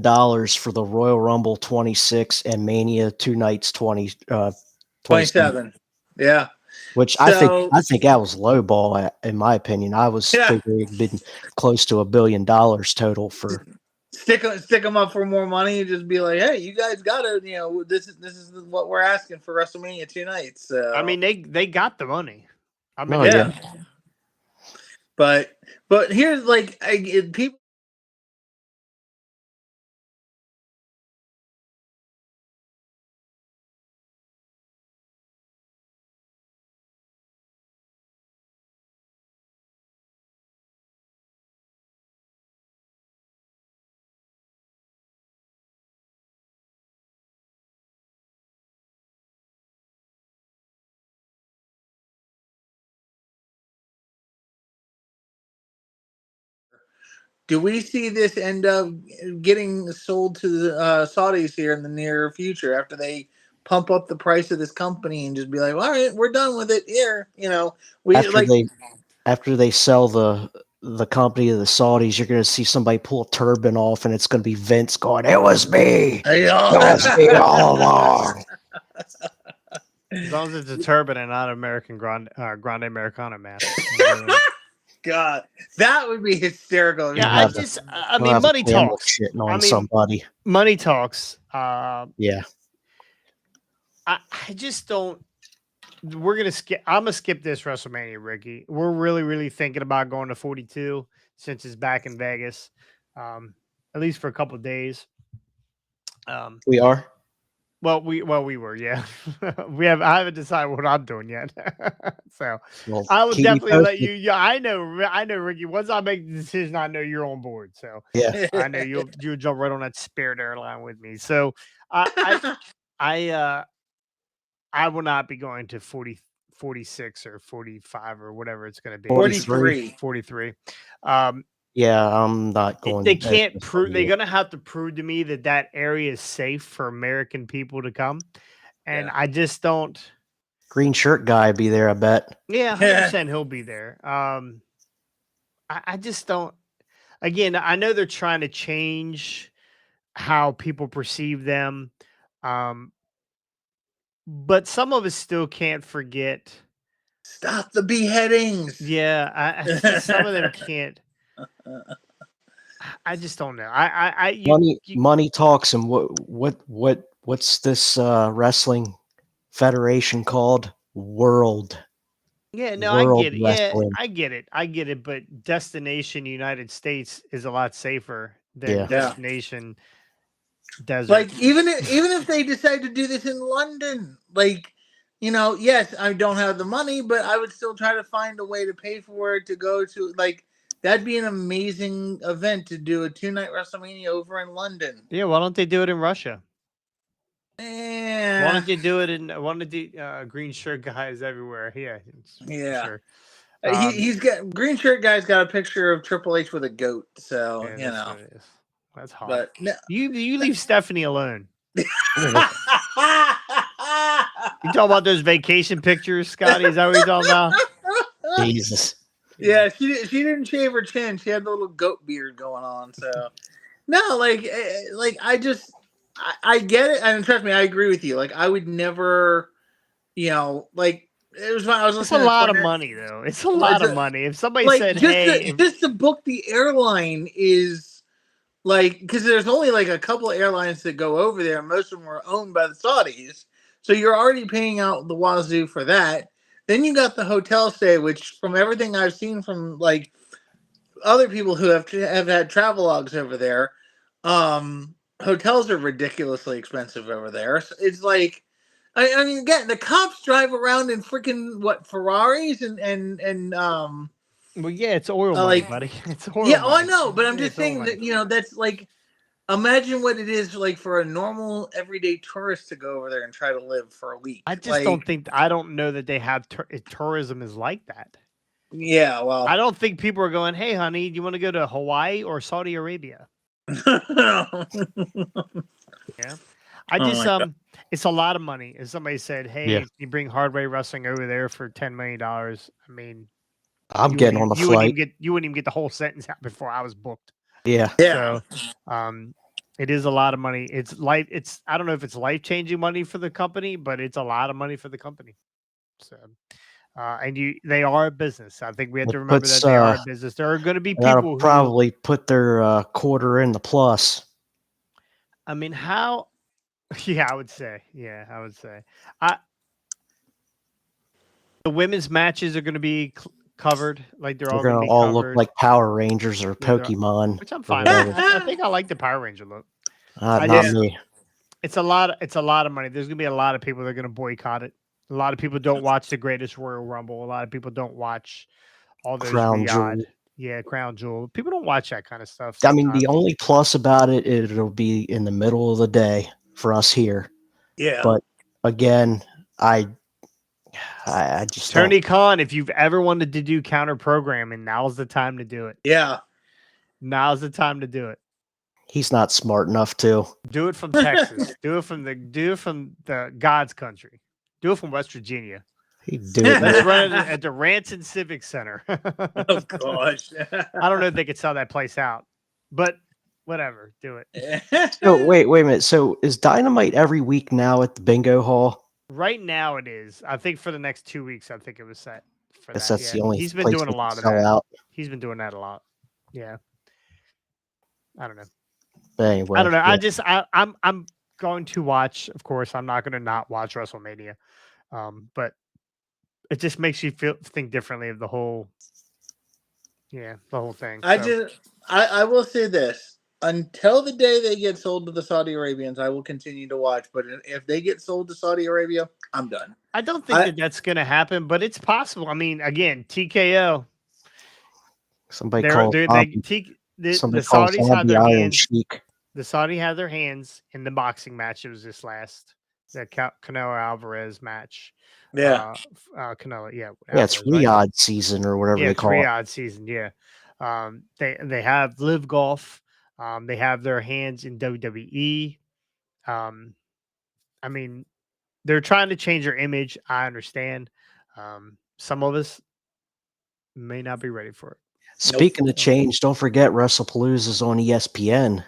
Speaker 3: for the Royal Rumble 26 and Mania 2 nights 27.
Speaker 4: Yeah.
Speaker 3: Which I think that was low ball in my opinion. I was figuring it'd been close to $1 billion total for
Speaker 4: stick them up for more money and just be like, hey, you guys got it. This is what we're asking for WrestleMania 2 nights. So.
Speaker 2: I mean, they got the money. I mean,
Speaker 4: yeah. But here's people. Do we see this end up getting sold to the Saudis here in the near future after they pump up the price of this company and just be like, all right, we're done with it here? We
Speaker 3: after
Speaker 4: like.
Speaker 3: they sell the company to the Saudis, you're going to see somebody pull a turban off, and it's going to be Vince going, "It was me. It was me all along."
Speaker 2: As long as it's a turban and not American Grande Americana mask.
Speaker 4: God, that would be hysterical.
Speaker 2: Yeah, I mean, money talks.
Speaker 3: Shitting on somebody.
Speaker 2: Money talks.
Speaker 3: Yeah.
Speaker 2: I just don't. We're gonna skip. I'm gonna skip this WrestleMania, Ricky. We're really thinking about going to 42 since it's back in Vegas, at least for a couple of days.
Speaker 3: We are.
Speaker 2: Well, we were, yeah. I haven't decided what I'm doing yet. So I will definitely let you. Yeah, I know, Ricky. Once I make the decision, I know you're on board. So
Speaker 3: yeah,
Speaker 2: I know you'll jump right on that Spirit airline with me. So I will not be going to 40, 46 or 45 or whatever it's going to be.
Speaker 4: 43.
Speaker 2: 43.
Speaker 3: Yeah, I'm not going.
Speaker 2: They can't prove. They're going to have to prove to me that area is safe for American people to come, and I just don't.
Speaker 3: Green shirt guy be there, I bet.
Speaker 2: Yeah, 100% he'll be there. I just don't. Again, I know they're trying to change how people perceive them, but some of us still can't forget.
Speaker 4: Stop the beheadings.
Speaker 2: Yeah, I think some of them can't. I just don't know.
Speaker 3: Money talks, and what's this wrestling federation called? World.
Speaker 2: Yeah, no,
Speaker 3: World
Speaker 2: I get it.
Speaker 3: Wrestling.
Speaker 2: Yeah, I get it. But Destination United States is a lot safer than Destination Desert.
Speaker 4: Like even if they decide to do this in London, like, yes, I don't have the money, but I would still try to find a way to pay for it to go to. Like, that'd be an amazing event to do a 2-night WrestleMania over in London.
Speaker 2: Yeah, why don't they do it in Russia?
Speaker 4: Yeah.
Speaker 2: Why don't you do it in one of the green shirt guys everywhere? Yeah.
Speaker 4: Yeah.
Speaker 2: Sure.
Speaker 4: He's got green shirt guy's got a picture of Triple H with a goat. So
Speaker 2: that's hot.
Speaker 4: But no.
Speaker 2: You leave Stephanie alone. You talking about those vacation pictures, Scotty? Is that what you're talking about?
Speaker 3: Jesus.
Speaker 4: Yeah, she didn't shave her chin. She had the little goat beard going on. So no, like I get it, and trust me, I agree with you. Like, I would never, like, it was when I was listening.
Speaker 2: It's a lot of money, though. It's a lot of money. If somebody said, "Hey,"
Speaker 4: just to book the airline is like, because there's only like a couple of airlines that go over there, and most of them are owned by the Saudis. So you're already paying out the wazoo for that. Then you got the hotel stay, which, from everything I've seen from like other people who have had travelogues over there, hotels are ridiculously expensive over there. So it's like, I mean, again, the cops drive around in freaking Ferraris and
Speaker 2: well, yeah, it's oil money, buddy. It's oil.
Speaker 4: Yeah,
Speaker 2: money.
Speaker 4: I know, but I'm just saying that that's like, imagine what it is like for a normal everyday tourist to go over there and try to live for a week.
Speaker 2: I just I don't know that they have tourism is like that.
Speaker 4: Yeah, well,
Speaker 2: I don't think people are going, "Hey, honey, do you want to go to Hawaii or Saudi Arabia?" Yeah, I just it's a lot of money. If somebody said, "Hey, you bring Hardway Wrestling over there for $10 million," I mean,
Speaker 3: I'm getting on the flight.
Speaker 2: You wouldn't even get the whole sentence out before I was booked.
Speaker 3: Yeah.
Speaker 2: So, it is a lot of money. It's I don't know if it's life-changing money for the company, but it's a lot of money for the company. So, and they are a business. I think we have to remember that they are a business. There are going to be people who
Speaker 3: probably put their quarter in the plus.
Speaker 2: I mean, how? Yeah, I would say. The women's matches are going to be covered. Like they're all going to
Speaker 3: all look like Power Rangers or Pokemon,
Speaker 2: which I'm fine with. I think I like the Power Ranger look.
Speaker 3: Not me.
Speaker 2: It's a lot of money. There's going to be a lot of people that are going to boycott it. A lot of people don't watch the Greatest Royal Rumble. A lot of people don't watch all those
Speaker 3: Crown Jewel.
Speaker 2: Yeah, Crown Jewel. People don't watch that kind of stuff.
Speaker 3: I mean, the only plus about it'll be in the middle of the day for us here.
Speaker 4: Yeah.
Speaker 3: But again, I just
Speaker 2: Tony Khan, if you've ever wanted to do counter programming, now's the time to do it.
Speaker 4: Yeah.
Speaker 2: Now's the time to do it.
Speaker 3: He's not smart enough to.
Speaker 2: Do it from Texas. Do it from the God's country. Do it from West Virginia.
Speaker 3: He'd do it.
Speaker 2: Let's run it at the Ranson Civic Center.
Speaker 4: Oh gosh.
Speaker 2: I don't know if they could sell that place out, but whatever. Do it.
Speaker 3: So wait a minute. So is Dynamite every week now at the Bingo Hall?
Speaker 2: Right now it is. I think for the next 2 weeks, I think it was set for
Speaker 3: Guess
Speaker 2: that.
Speaker 3: that's the only.
Speaker 2: He's been
Speaker 3: place
Speaker 2: doing a
Speaker 3: they
Speaker 2: lot
Speaker 3: can
Speaker 2: of
Speaker 3: sell
Speaker 2: that.
Speaker 3: out.
Speaker 2: He's been doing that a lot. Yeah. I don't know.
Speaker 3: But anyway,
Speaker 2: I don't know.
Speaker 3: yeah.
Speaker 2: I'm going to watch. Of course, I'm not going to not watch WrestleMania, but it just makes you think differently of the whole thing.
Speaker 4: I will say this. Until the day they get sold to the Saudi Arabians, I will continue to watch. But if they get sold to Saudi Arabia, I'm done.
Speaker 2: I don't think that's going to happen, but it's possible. I mean, again, TKO.
Speaker 3: Somebody called
Speaker 2: the Saudis have their hands.
Speaker 3: Sheik.
Speaker 2: The Saudi had their hands in the boxing match. It was this last the Canelo Alvarez match.
Speaker 4: Yeah,
Speaker 2: Canelo. Yeah,
Speaker 3: It's
Speaker 2: Alvarez,
Speaker 3: Riyadh
Speaker 2: right?
Speaker 3: season or whatever they call it.
Speaker 2: Riyadh season. Yeah, they have Live Golf. They have their hands in WWE. I mean, they're trying to change their image. I understand. Some of us may not be ready for it.
Speaker 3: Speaking of change, don't forget WrestlePalooza is on ESPN.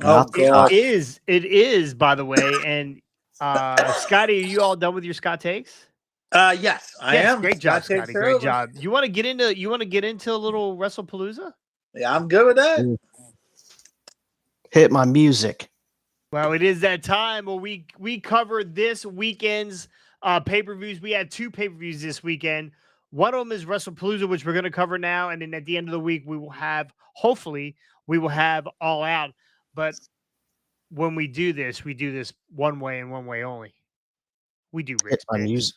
Speaker 4: Oh god,
Speaker 2: it is. By the way, and Scotty, are you all done with your Scott takes?
Speaker 4: Yes, I am.
Speaker 2: Great job, Scotty. Great job. You want to get into a little WrestlePalooza?
Speaker 4: Yeah, I'm good with that.
Speaker 3: Hit my music.
Speaker 2: Well, it is that time where we covered this weekend's pay-per-views. We had 2 pay-per-views this weekend. One of them is WrestlePalooza, which we're going to cover now, and then at the end of the week, hopefully we will have All Out. But when we do this one way and one way only. We do Rick's
Speaker 3: Hit my
Speaker 2: picks.
Speaker 3: music.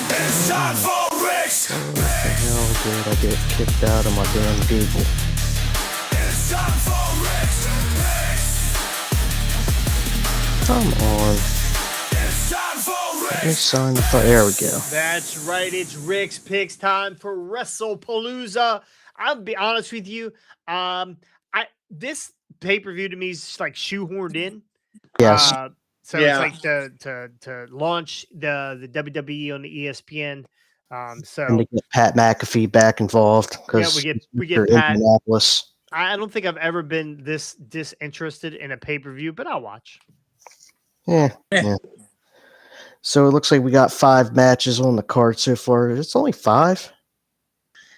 Speaker 1: It's time for Rick's
Speaker 3: What the hell did I get kicked out of my damn Google?
Speaker 1: It's time for Rick's picks.
Speaker 3: Come on.
Speaker 1: It's time for
Speaker 3: Let me
Speaker 1: Rick's.
Speaker 3: sign the There we go.
Speaker 2: That's right. It's Rick's picks time for WrestlePalooza. I'll be honest with you. This pay-per-view to me is just like shoehorned in.
Speaker 3: Yes.
Speaker 2: So it's like to launch the WWE on the ESPN.
Speaker 3: And to get Pat McAfee back involved because
Speaker 2: we get Pat.
Speaker 3: Indianapolis.
Speaker 2: I don't think I've ever been this disinterested in a pay-per-view, but I'll watch.
Speaker 3: Yeah. So it looks like we got 5 matches on the card so far. It's only 5.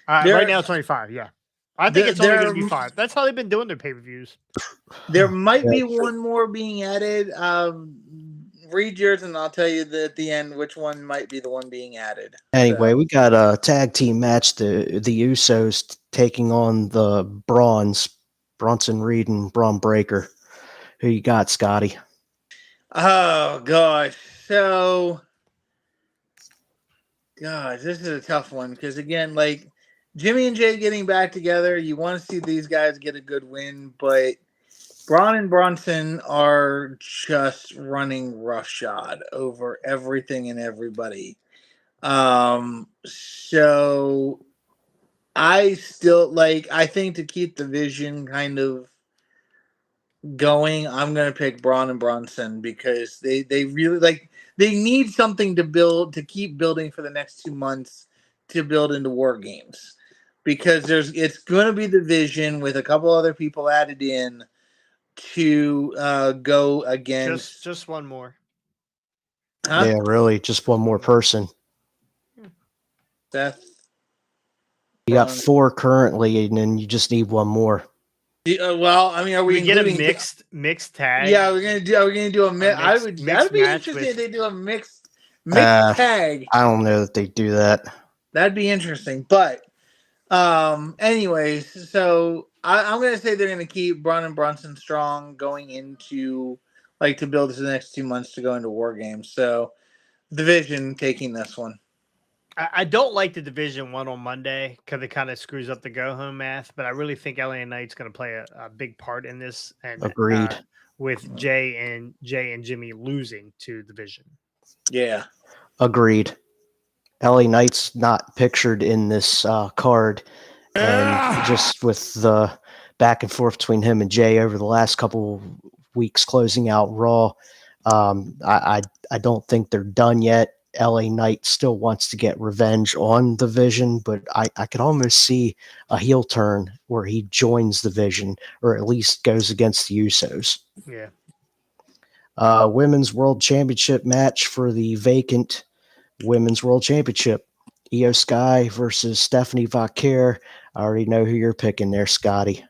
Speaker 2: Right now it's 25. Yeah, I think it's only going to be 5. That's how they've been doing their pay-per-views.
Speaker 4: There might be one more being added. Read yours, and I'll tell you at the end which one might be the one being added.
Speaker 3: Anyway, we got a tag team match. The Usos taking on the Brawns, Bronson Reed and Braun Breaker. Who you got, Scotty?
Speaker 4: Oh gosh, so gosh, this is a tough one because again, like Jimmy and Jay getting back together, you want to see these guys get a good win, but Braun and Bronson are just running roughshod over everything and everybody. So I think to keep the vision kind of going, I'm going to pick Braun and Bronson because they really they need something to keep building for the next 2 months to build into War Games because it's going to be the vision with a couple other people added in to go against
Speaker 2: just one more.
Speaker 4: Huh?
Speaker 3: Yeah, really, just one more person.
Speaker 4: Seth.
Speaker 3: You got 4 currently, and then you just need one more.
Speaker 4: Well, I mean, are we
Speaker 2: get a
Speaker 4: including
Speaker 2: mixed tag?
Speaker 4: Yeah, we're gonna do a mix. That'd be interesting if they do a mixed tag.
Speaker 3: I don't know that they do that.
Speaker 4: That'd be interesting, but anyways, so I'm gonna say they're gonna keep Braun and Bronson strong going into to build to the next 2 months to go into War Games. So Division taking this one.
Speaker 2: I don't like the Division 1 on Monday because it kind of screws up the go-home math, but I really think LA Knight's going to play a big part in this. And
Speaker 3: Agreed.
Speaker 2: With Jay and Jimmy losing to Division.
Speaker 4: Yeah.
Speaker 3: Agreed. LA Knight's not pictured in this card. And just with the back and forth between him and Jay over the last couple weeks closing out Raw, I don't think they're done yet. LA Knight still wants to get revenge on the Vision, but I could almost see a heel turn where he joins the Vision or at least goes against the Usos.
Speaker 2: Yeah.
Speaker 3: Women's World Championship match for the vacant Women's World Championship. Io Sky versus Stephanie Vaquer. I already know who you're picking there, Scotty.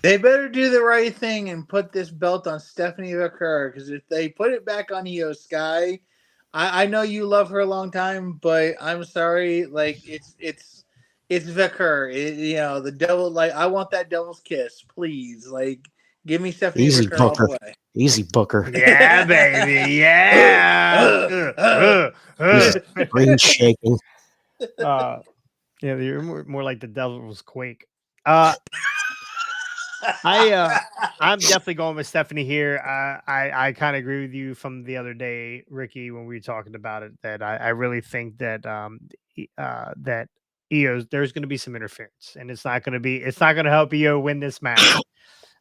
Speaker 4: They better do the right thing and put this belt on Stephanie Vaquer, because if they put it back on Io Sky, I know you love her a long time, but I'm sorry, like it's Vaquer. The devil. Like I want that devil's kiss, please. Like give me Stephanie
Speaker 3: Easy
Speaker 4: Vaquer all the
Speaker 3: Booker.
Speaker 4: way.
Speaker 3: Easy Booker.
Speaker 2: Yeah, baby. Yeah.
Speaker 3: He's screen shaking.
Speaker 2: Yeah, you're more like the devil's quake. I'm definitely going with Stephanie here. I kind of agree with you from the other day, Ricky, when we were talking about it. That I really think that that EO's there's going to be some interference, and it's not going to help EO win this match.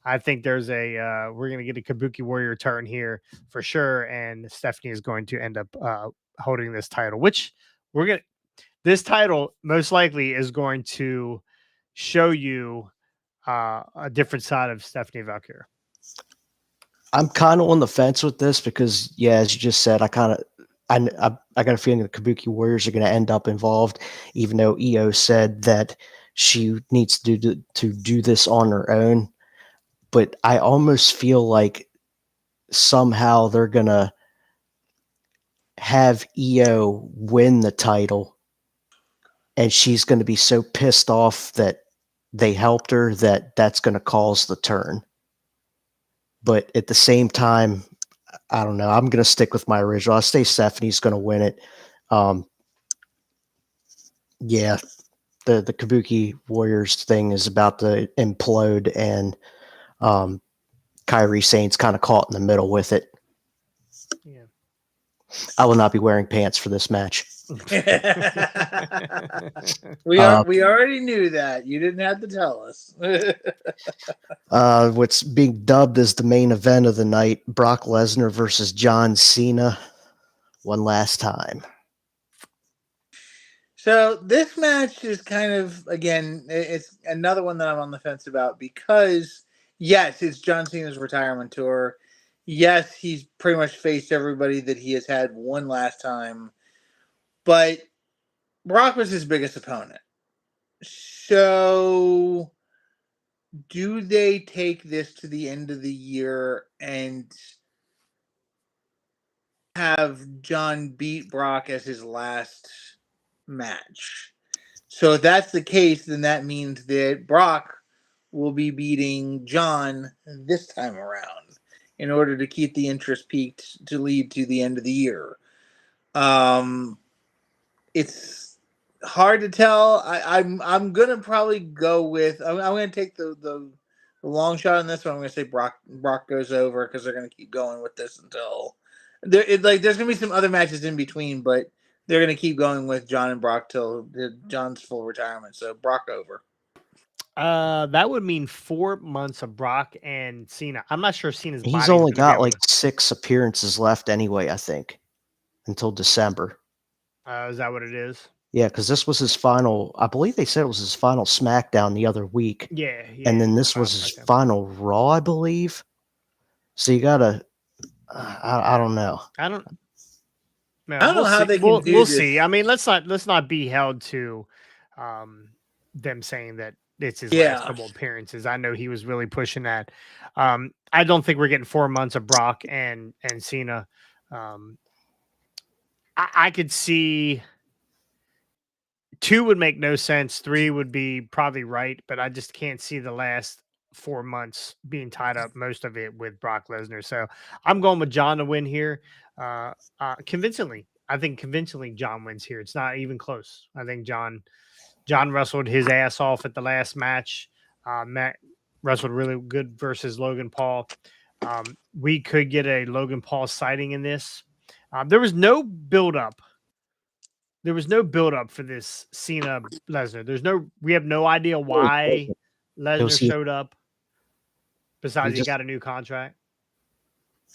Speaker 2: I think there's we're going to get a Kabuki Warrior turn here for sure, and Stephanie is going to end up holding this title, which this title most likely is going to show you a different side of Stephanie Vaquer.
Speaker 3: I'm kind of on the fence with this because, yeah, as you just said, I got a feeling the Kabuki Warriors are going to end up involved, even though EO said that she needs to do this on her own. But I almost feel like somehow they're going to have EO win the title, and she's going to be so pissed off that they helped her that's going to cause the turn. But at the same time, I don't know. I'm going to stick with my original. I'll say Stephanie's going to win it. Yeah, the Kabuki Warriors thing is about to implode, and Kairi Sane's kind of caught in the middle with it.
Speaker 2: Yeah.
Speaker 3: I will not be wearing pants for this match.
Speaker 4: We already knew that. You didn't have to tell us.
Speaker 3: What's being dubbed as the main event of the night, Brock Lesnar versus John Cena. One last time.
Speaker 4: So this match is kind of, again, it's another one that I'm on the fence about because, yes, it's John Cena's retirement tour. Yes, he's pretty much faced everybody that he has had one last time. But Brock was his biggest opponent. So do they take this to the end of the year and have John beat Brock as his last match? So if that's the case, then that means that Brock will be beating John this time around in order to keep the interest peaked to lead to the end of the year. It's hard to tell. I'm gonna probably go with I'm gonna take the long shot on this one. I'm gonna say Brock goes over because they're gonna keep going with this until there's gonna be some other matches in between, but they're gonna keep going with John and Brock till John's full retirement. So Brock over.
Speaker 2: That would mean 4 months of Brock and Cena. I'm not sure Cena's body.
Speaker 3: He's only got like 6 appearances left anyway, I think, until December.
Speaker 2: Is that what it is?
Speaker 3: Yeah, because this was his final. I believe they said it was his final SmackDown the other week.
Speaker 2: Yeah.
Speaker 3: And then this was his final Raw, I believe. So you gotta. I don't know.
Speaker 2: I don't
Speaker 4: know how they can do
Speaker 2: we'll
Speaker 4: this.
Speaker 2: see. I mean, let's not be held to them saying that it's his last couple appearances. I know he was really pushing that. I don't think we're getting 4 months of Brock and Cena. I could see 2 would make no sense. 3 would be probably right, but I just can't see the last 4 months being tied up, most of it with Brock Lesnar. So I'm going with John to win here. Convincingly. I think convincingly John wins here. It's not even close. I think John wrestled his ass off at the last match. Matt wrestled really good versus Logan Paul. We could get a Logan Paul sighting in this. There was no build-up there was no build up for this Cena Lesnar. We have no idea why Lesnar
Speaker 3: he-
Speaker 2: showed up. Besides, he
Speaker 3: just-
Speaker 2: got a new contract.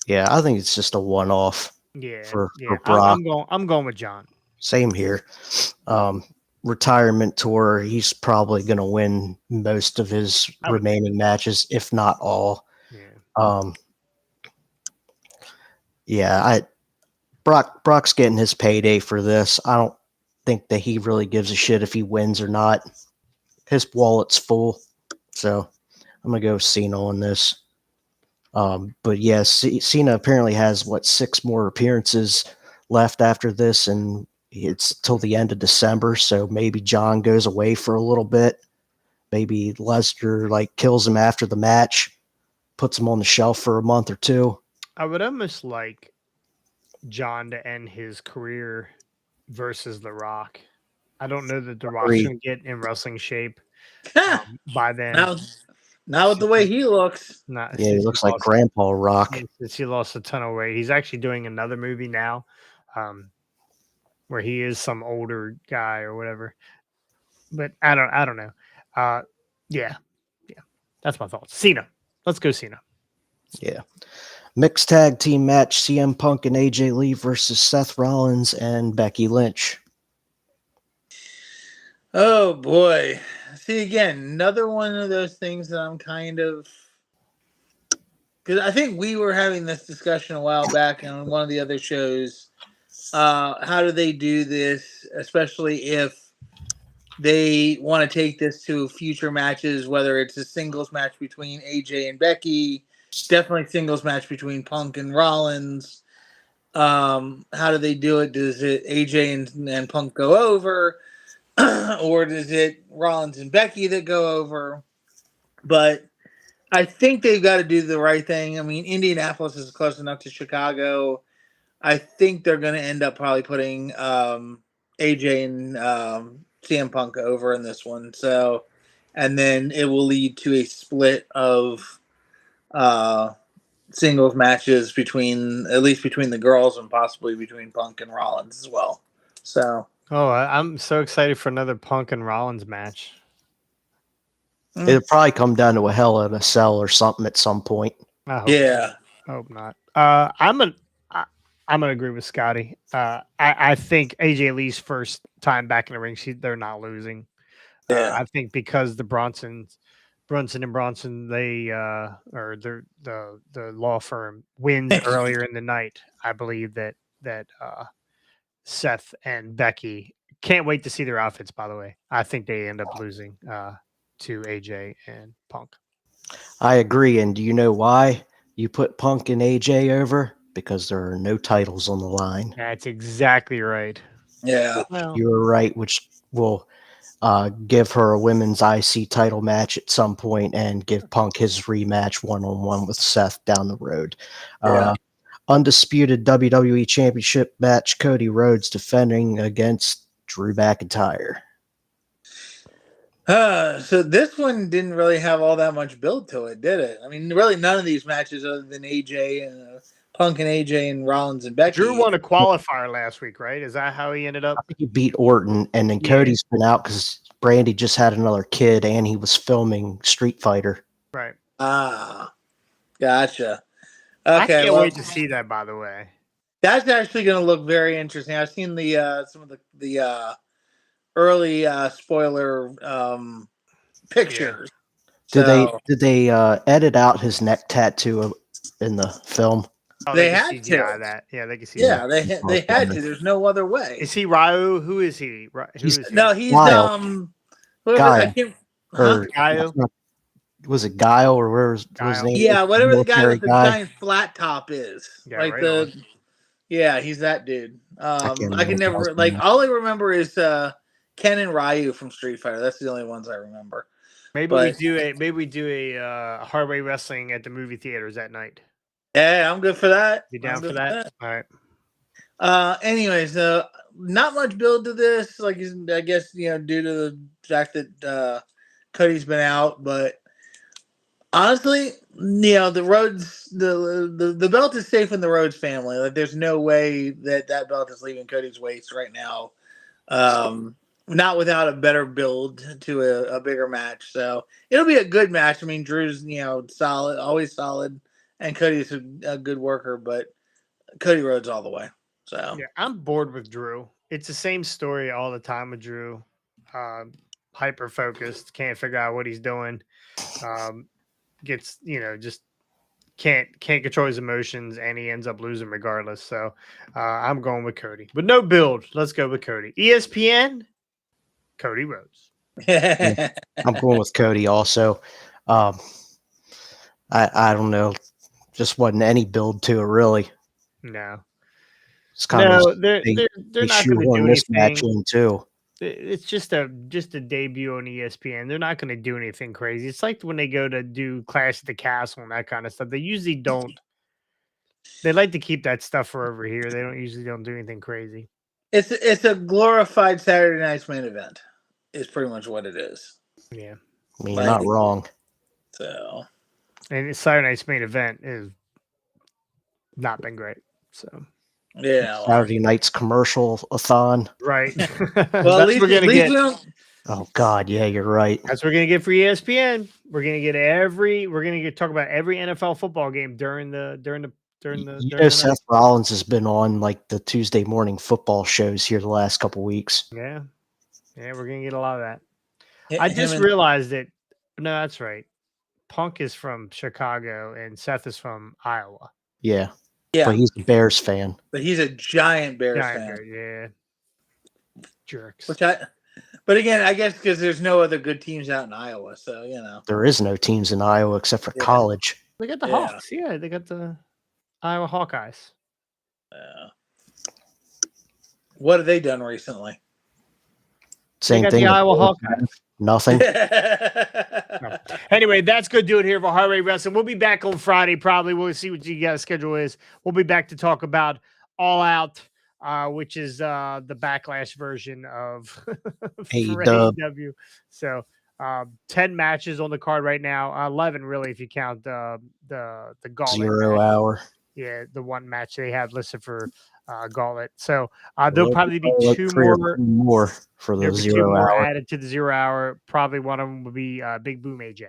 Speaker 3: Yeah, I think it's just a one-off
Speaker 2: Yeah,
Speaker 3: for
Speaker 2: yeah.
Speaker 3: Brock.
Speaker 2: I'm going with John.
Speaker 3: Same here. Retirement tour. He's probably going to win most of his remaining matches, if not all.
Speaker 2: Yeah.
Speaker 3: Yeah, Brock's getting his payday for this. I don't think that he really gives a shit if he wins or not. His wallet's full, so I'm gonna go Cena on this. But yes, Cena apparently has 6 more appearances left after this, and it's till the end of December. So maybe John goes away for a little bit. Maybe Lesnar kills him after the match, puts him on the shelf for a month or 2.
Speaker 2: I would almost like John to end his career versus The Rock. I don't know that The Rock's going to get in wrestling shape by then.
Speaker 4: Not with the way he looks.
Speaker 3: Yeah, he looks like Grandpa Rock.
Speaker 2: Since he lost a ton of weight. He's actually doing another movie now where he is some older guy or whatever. But I don't know. Yeah. That's my thoughts. Cena. Let's go Cena.
Speaker 3: Yeah. Mixed tag team match, CM Punk and AJ Lee versus Seth Rollins and Becky Lynch.
Speaker 4: Oh boy. See, again, another one of those things that I'm kind of, because I think we were having this discussion a while back on one of the other shows. How do they do this, especially if they want to take this to future matches, whether it's a singles match between AJ and Becky, definitely singles match between Punk and Rollins. How do they do it? Does it AJ and Punk go over? Or is it Rollins and Becky that go over? But I think they've got to do the right thing. I mean, Indianapolis is close enough to Chicago. I think they're going to end up probably putting AJ and CM Punk over in this one. So, and then it will lead to a split of singles matches at least between the girls and possibly between Punk and Rollins as well. So.
Speaker 2: Oh, I'm so excited for another Punk and Rollins match.
Speaker 3: It'll probably come down to a Hell in a Cell or something at some point.
Speaker 2: I hope not. I'm gonna agree with Scotty. I think AJ Lee's first time back in the ring, they're not losing. I think because the Brunson and Bronson, they or the law firm wins earlier in the night. I believe that Seth and Becky, can't wait to see their outfits, by the way. I think they end up losing to AJ and Punk.
Speaker 3: I agree. And do you know why you put Punk and AJ over? Because there are no titles on the line.
Speaker 2: That's exactly right.
Speaker 4: Yeah.
Speaker 3: You were right, which will give her a women's IC title match at some point and give Punk his rematch one-on-one with Seth down the road. Undisputed WWE Championship match, Cody Rhodes defending against Drew McIntyre.
Speaker 4: So this one didn't really have all that much build to it, did it? I mean, really none of these matches other than AJ and Punk and AJ and Rollins and Becky.
Speaker 2: Drew won a qualifier last week, right? Is that how he ended up?
Speaker 3: I think he beat Orton, and then Cody's been out because Brandy just had another kid and he was filming Street Fighter.
Speaker 2: Right.
Speaker 4: Gotcha. Okay,
Speaker 2: I can't wait to see that, by the way.
Speaker 4: That's actually going to look very interesting. I've seen the some of the early spoiler pictures.
Speaker 3: Yeah. Did they edit out his neck tattoo in the film?
Speaker 4: Oh, they had to.
Speaker 2: That. Yeah, they can see.
Speaker 4: Yeah, they had to. There's no other way.
Speaker 2: Is he Ryu? Who is he?
Speaker 4: He's
Speaker 3: Guile.
Speaker 2: Guile.
Speaker 3: Was it Guile or where was his name?
Speaker 4: Yeah, whatever the guy with the giant flat top is.
Speaker 2: Yeah,
Speaker 4: he's that dude. I can never all I remember is Ken and Ryu from Street Fighter. That's the only ones I remember.
Speaker 2: Maybe we do a hard way wrestling at the movie theaters that night.
Speaker 4: Yeah, I'm good for that.
Speaker 2: You down for that? All right.
Speaker 4: Anyways, not much build to this. I guess due to the fact that Cody's been out, but honestly, the Rhodes, the belt is safe in the Rhodes family. Like, there's no way that belt is leaving Cody's waist right now. Not without a better build to a bigger match. So it'll be a good match. I mean, Drew's solid, always solid, and Cody's a good worker, but Cody Rhodes all the way. So
Speaker 2: Yeah, I'm bored with Drew. It's the same story all the time with Drew. Hyper focused, can't figure out what he's doing. Gets just can't control his emotions, and he ends up losing regardless. So I'm going with Cody, but no build. Let's go with Cody. ESPN, Cody Rhodes.
Speaker 3: Yeah, I'm going with Cody also. I don't know, just wasn't any build to it really.
Speaker 2: No,
Speaker 3: It's kind of
Speaker 2: they're not going to do
Speaker 3: shoehorn this match
Speaker 2: anything.
Speaker 3: in too.
Speaker 2: It's just a debut on ESPN. They're not going to do anything crazy. It's like when they go to do Clash at the Castle and that kind of stuff. They usually don't. They like to keep that stuff for over here. They don't do anything crazy.
Speaker 4: It's a glorified Saturday night's main event. Is pretty much what it is.
Speaker 2: Yeah,
Speaker 3: I mean, you're not wrong.
Speaker 4: So,
Speaker 2: and Saturday night's main event has not been great. So
Speaker 4: yeah,
Speaker 3: Saturday night's commercial-a-thon.
Speaker 2: right.
Speaker 4: Well,
Speaker 2: That's what we're gonna get.
Speaker 3: Oh God, yeah, you're right.
Speaker 2: That's what we're gonna get for ESPN. We're gonna get talk about every NFL football game during the
Speaker 3: Seth Rollins has been on like the Tuesday morning football shows here the last couple weeks.
Speaker 2: Yeah, we're gonna get a lot of that. I just realized that. No, that's right. Punk is from Chicago and Seth is from Iowa.
Speaker 3: Yeah, but he's a Bears fan.
Speaker 4: But he's a giant Bears fan.
Speaker 2: Yeah, jerks.
Speaker 4: But again, I guess because there's no other good teams out in Iowa, so
Speaker 3: there is no teams in Iowa except for college.
Speaker 2: They got the Hawks. Yeah, they got the Iowa Hawkeyes.
Speaker 4: What have they done recently?
Speaker 3: Same
Speaker 2: they got
Speaker 3: thing.
Speaker 2: The Iowa Hawkeyes.
Speaker 3: Nothing.
Speaker 2: No. Anyway, that's good doing here for Heart Rate Wrestling. We'll be back on Friday. Probably we'll see what you guys' schedule is. We'll be back to talk about All Out, which is the Backlash version of AEW. So 10 matches on the card right now. 11 really, if you count the Gauntlet
Speaker 3: 0
Speaker 2: match.
Speaker 3: hour.
Speaker 2: Yeah, the one match they have listed for Gauntlet. So there'll probably be two
Speaker 3: more for the 0 hour
Speaker 2: added to the 0 hour. Probably one of them will be Big Boom AJ.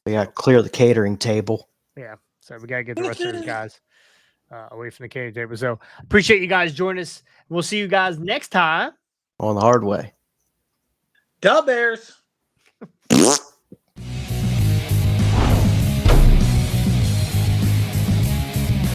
Speaker 3: We got to clear the catering table.
Speaker 2: Yeah, so we got to get the rest of those guys away from the catering table. So appreciate you guys joining us. We'll see you guys next time
Speaker 3: on the hard way.
Speaker 4: Dub Bears.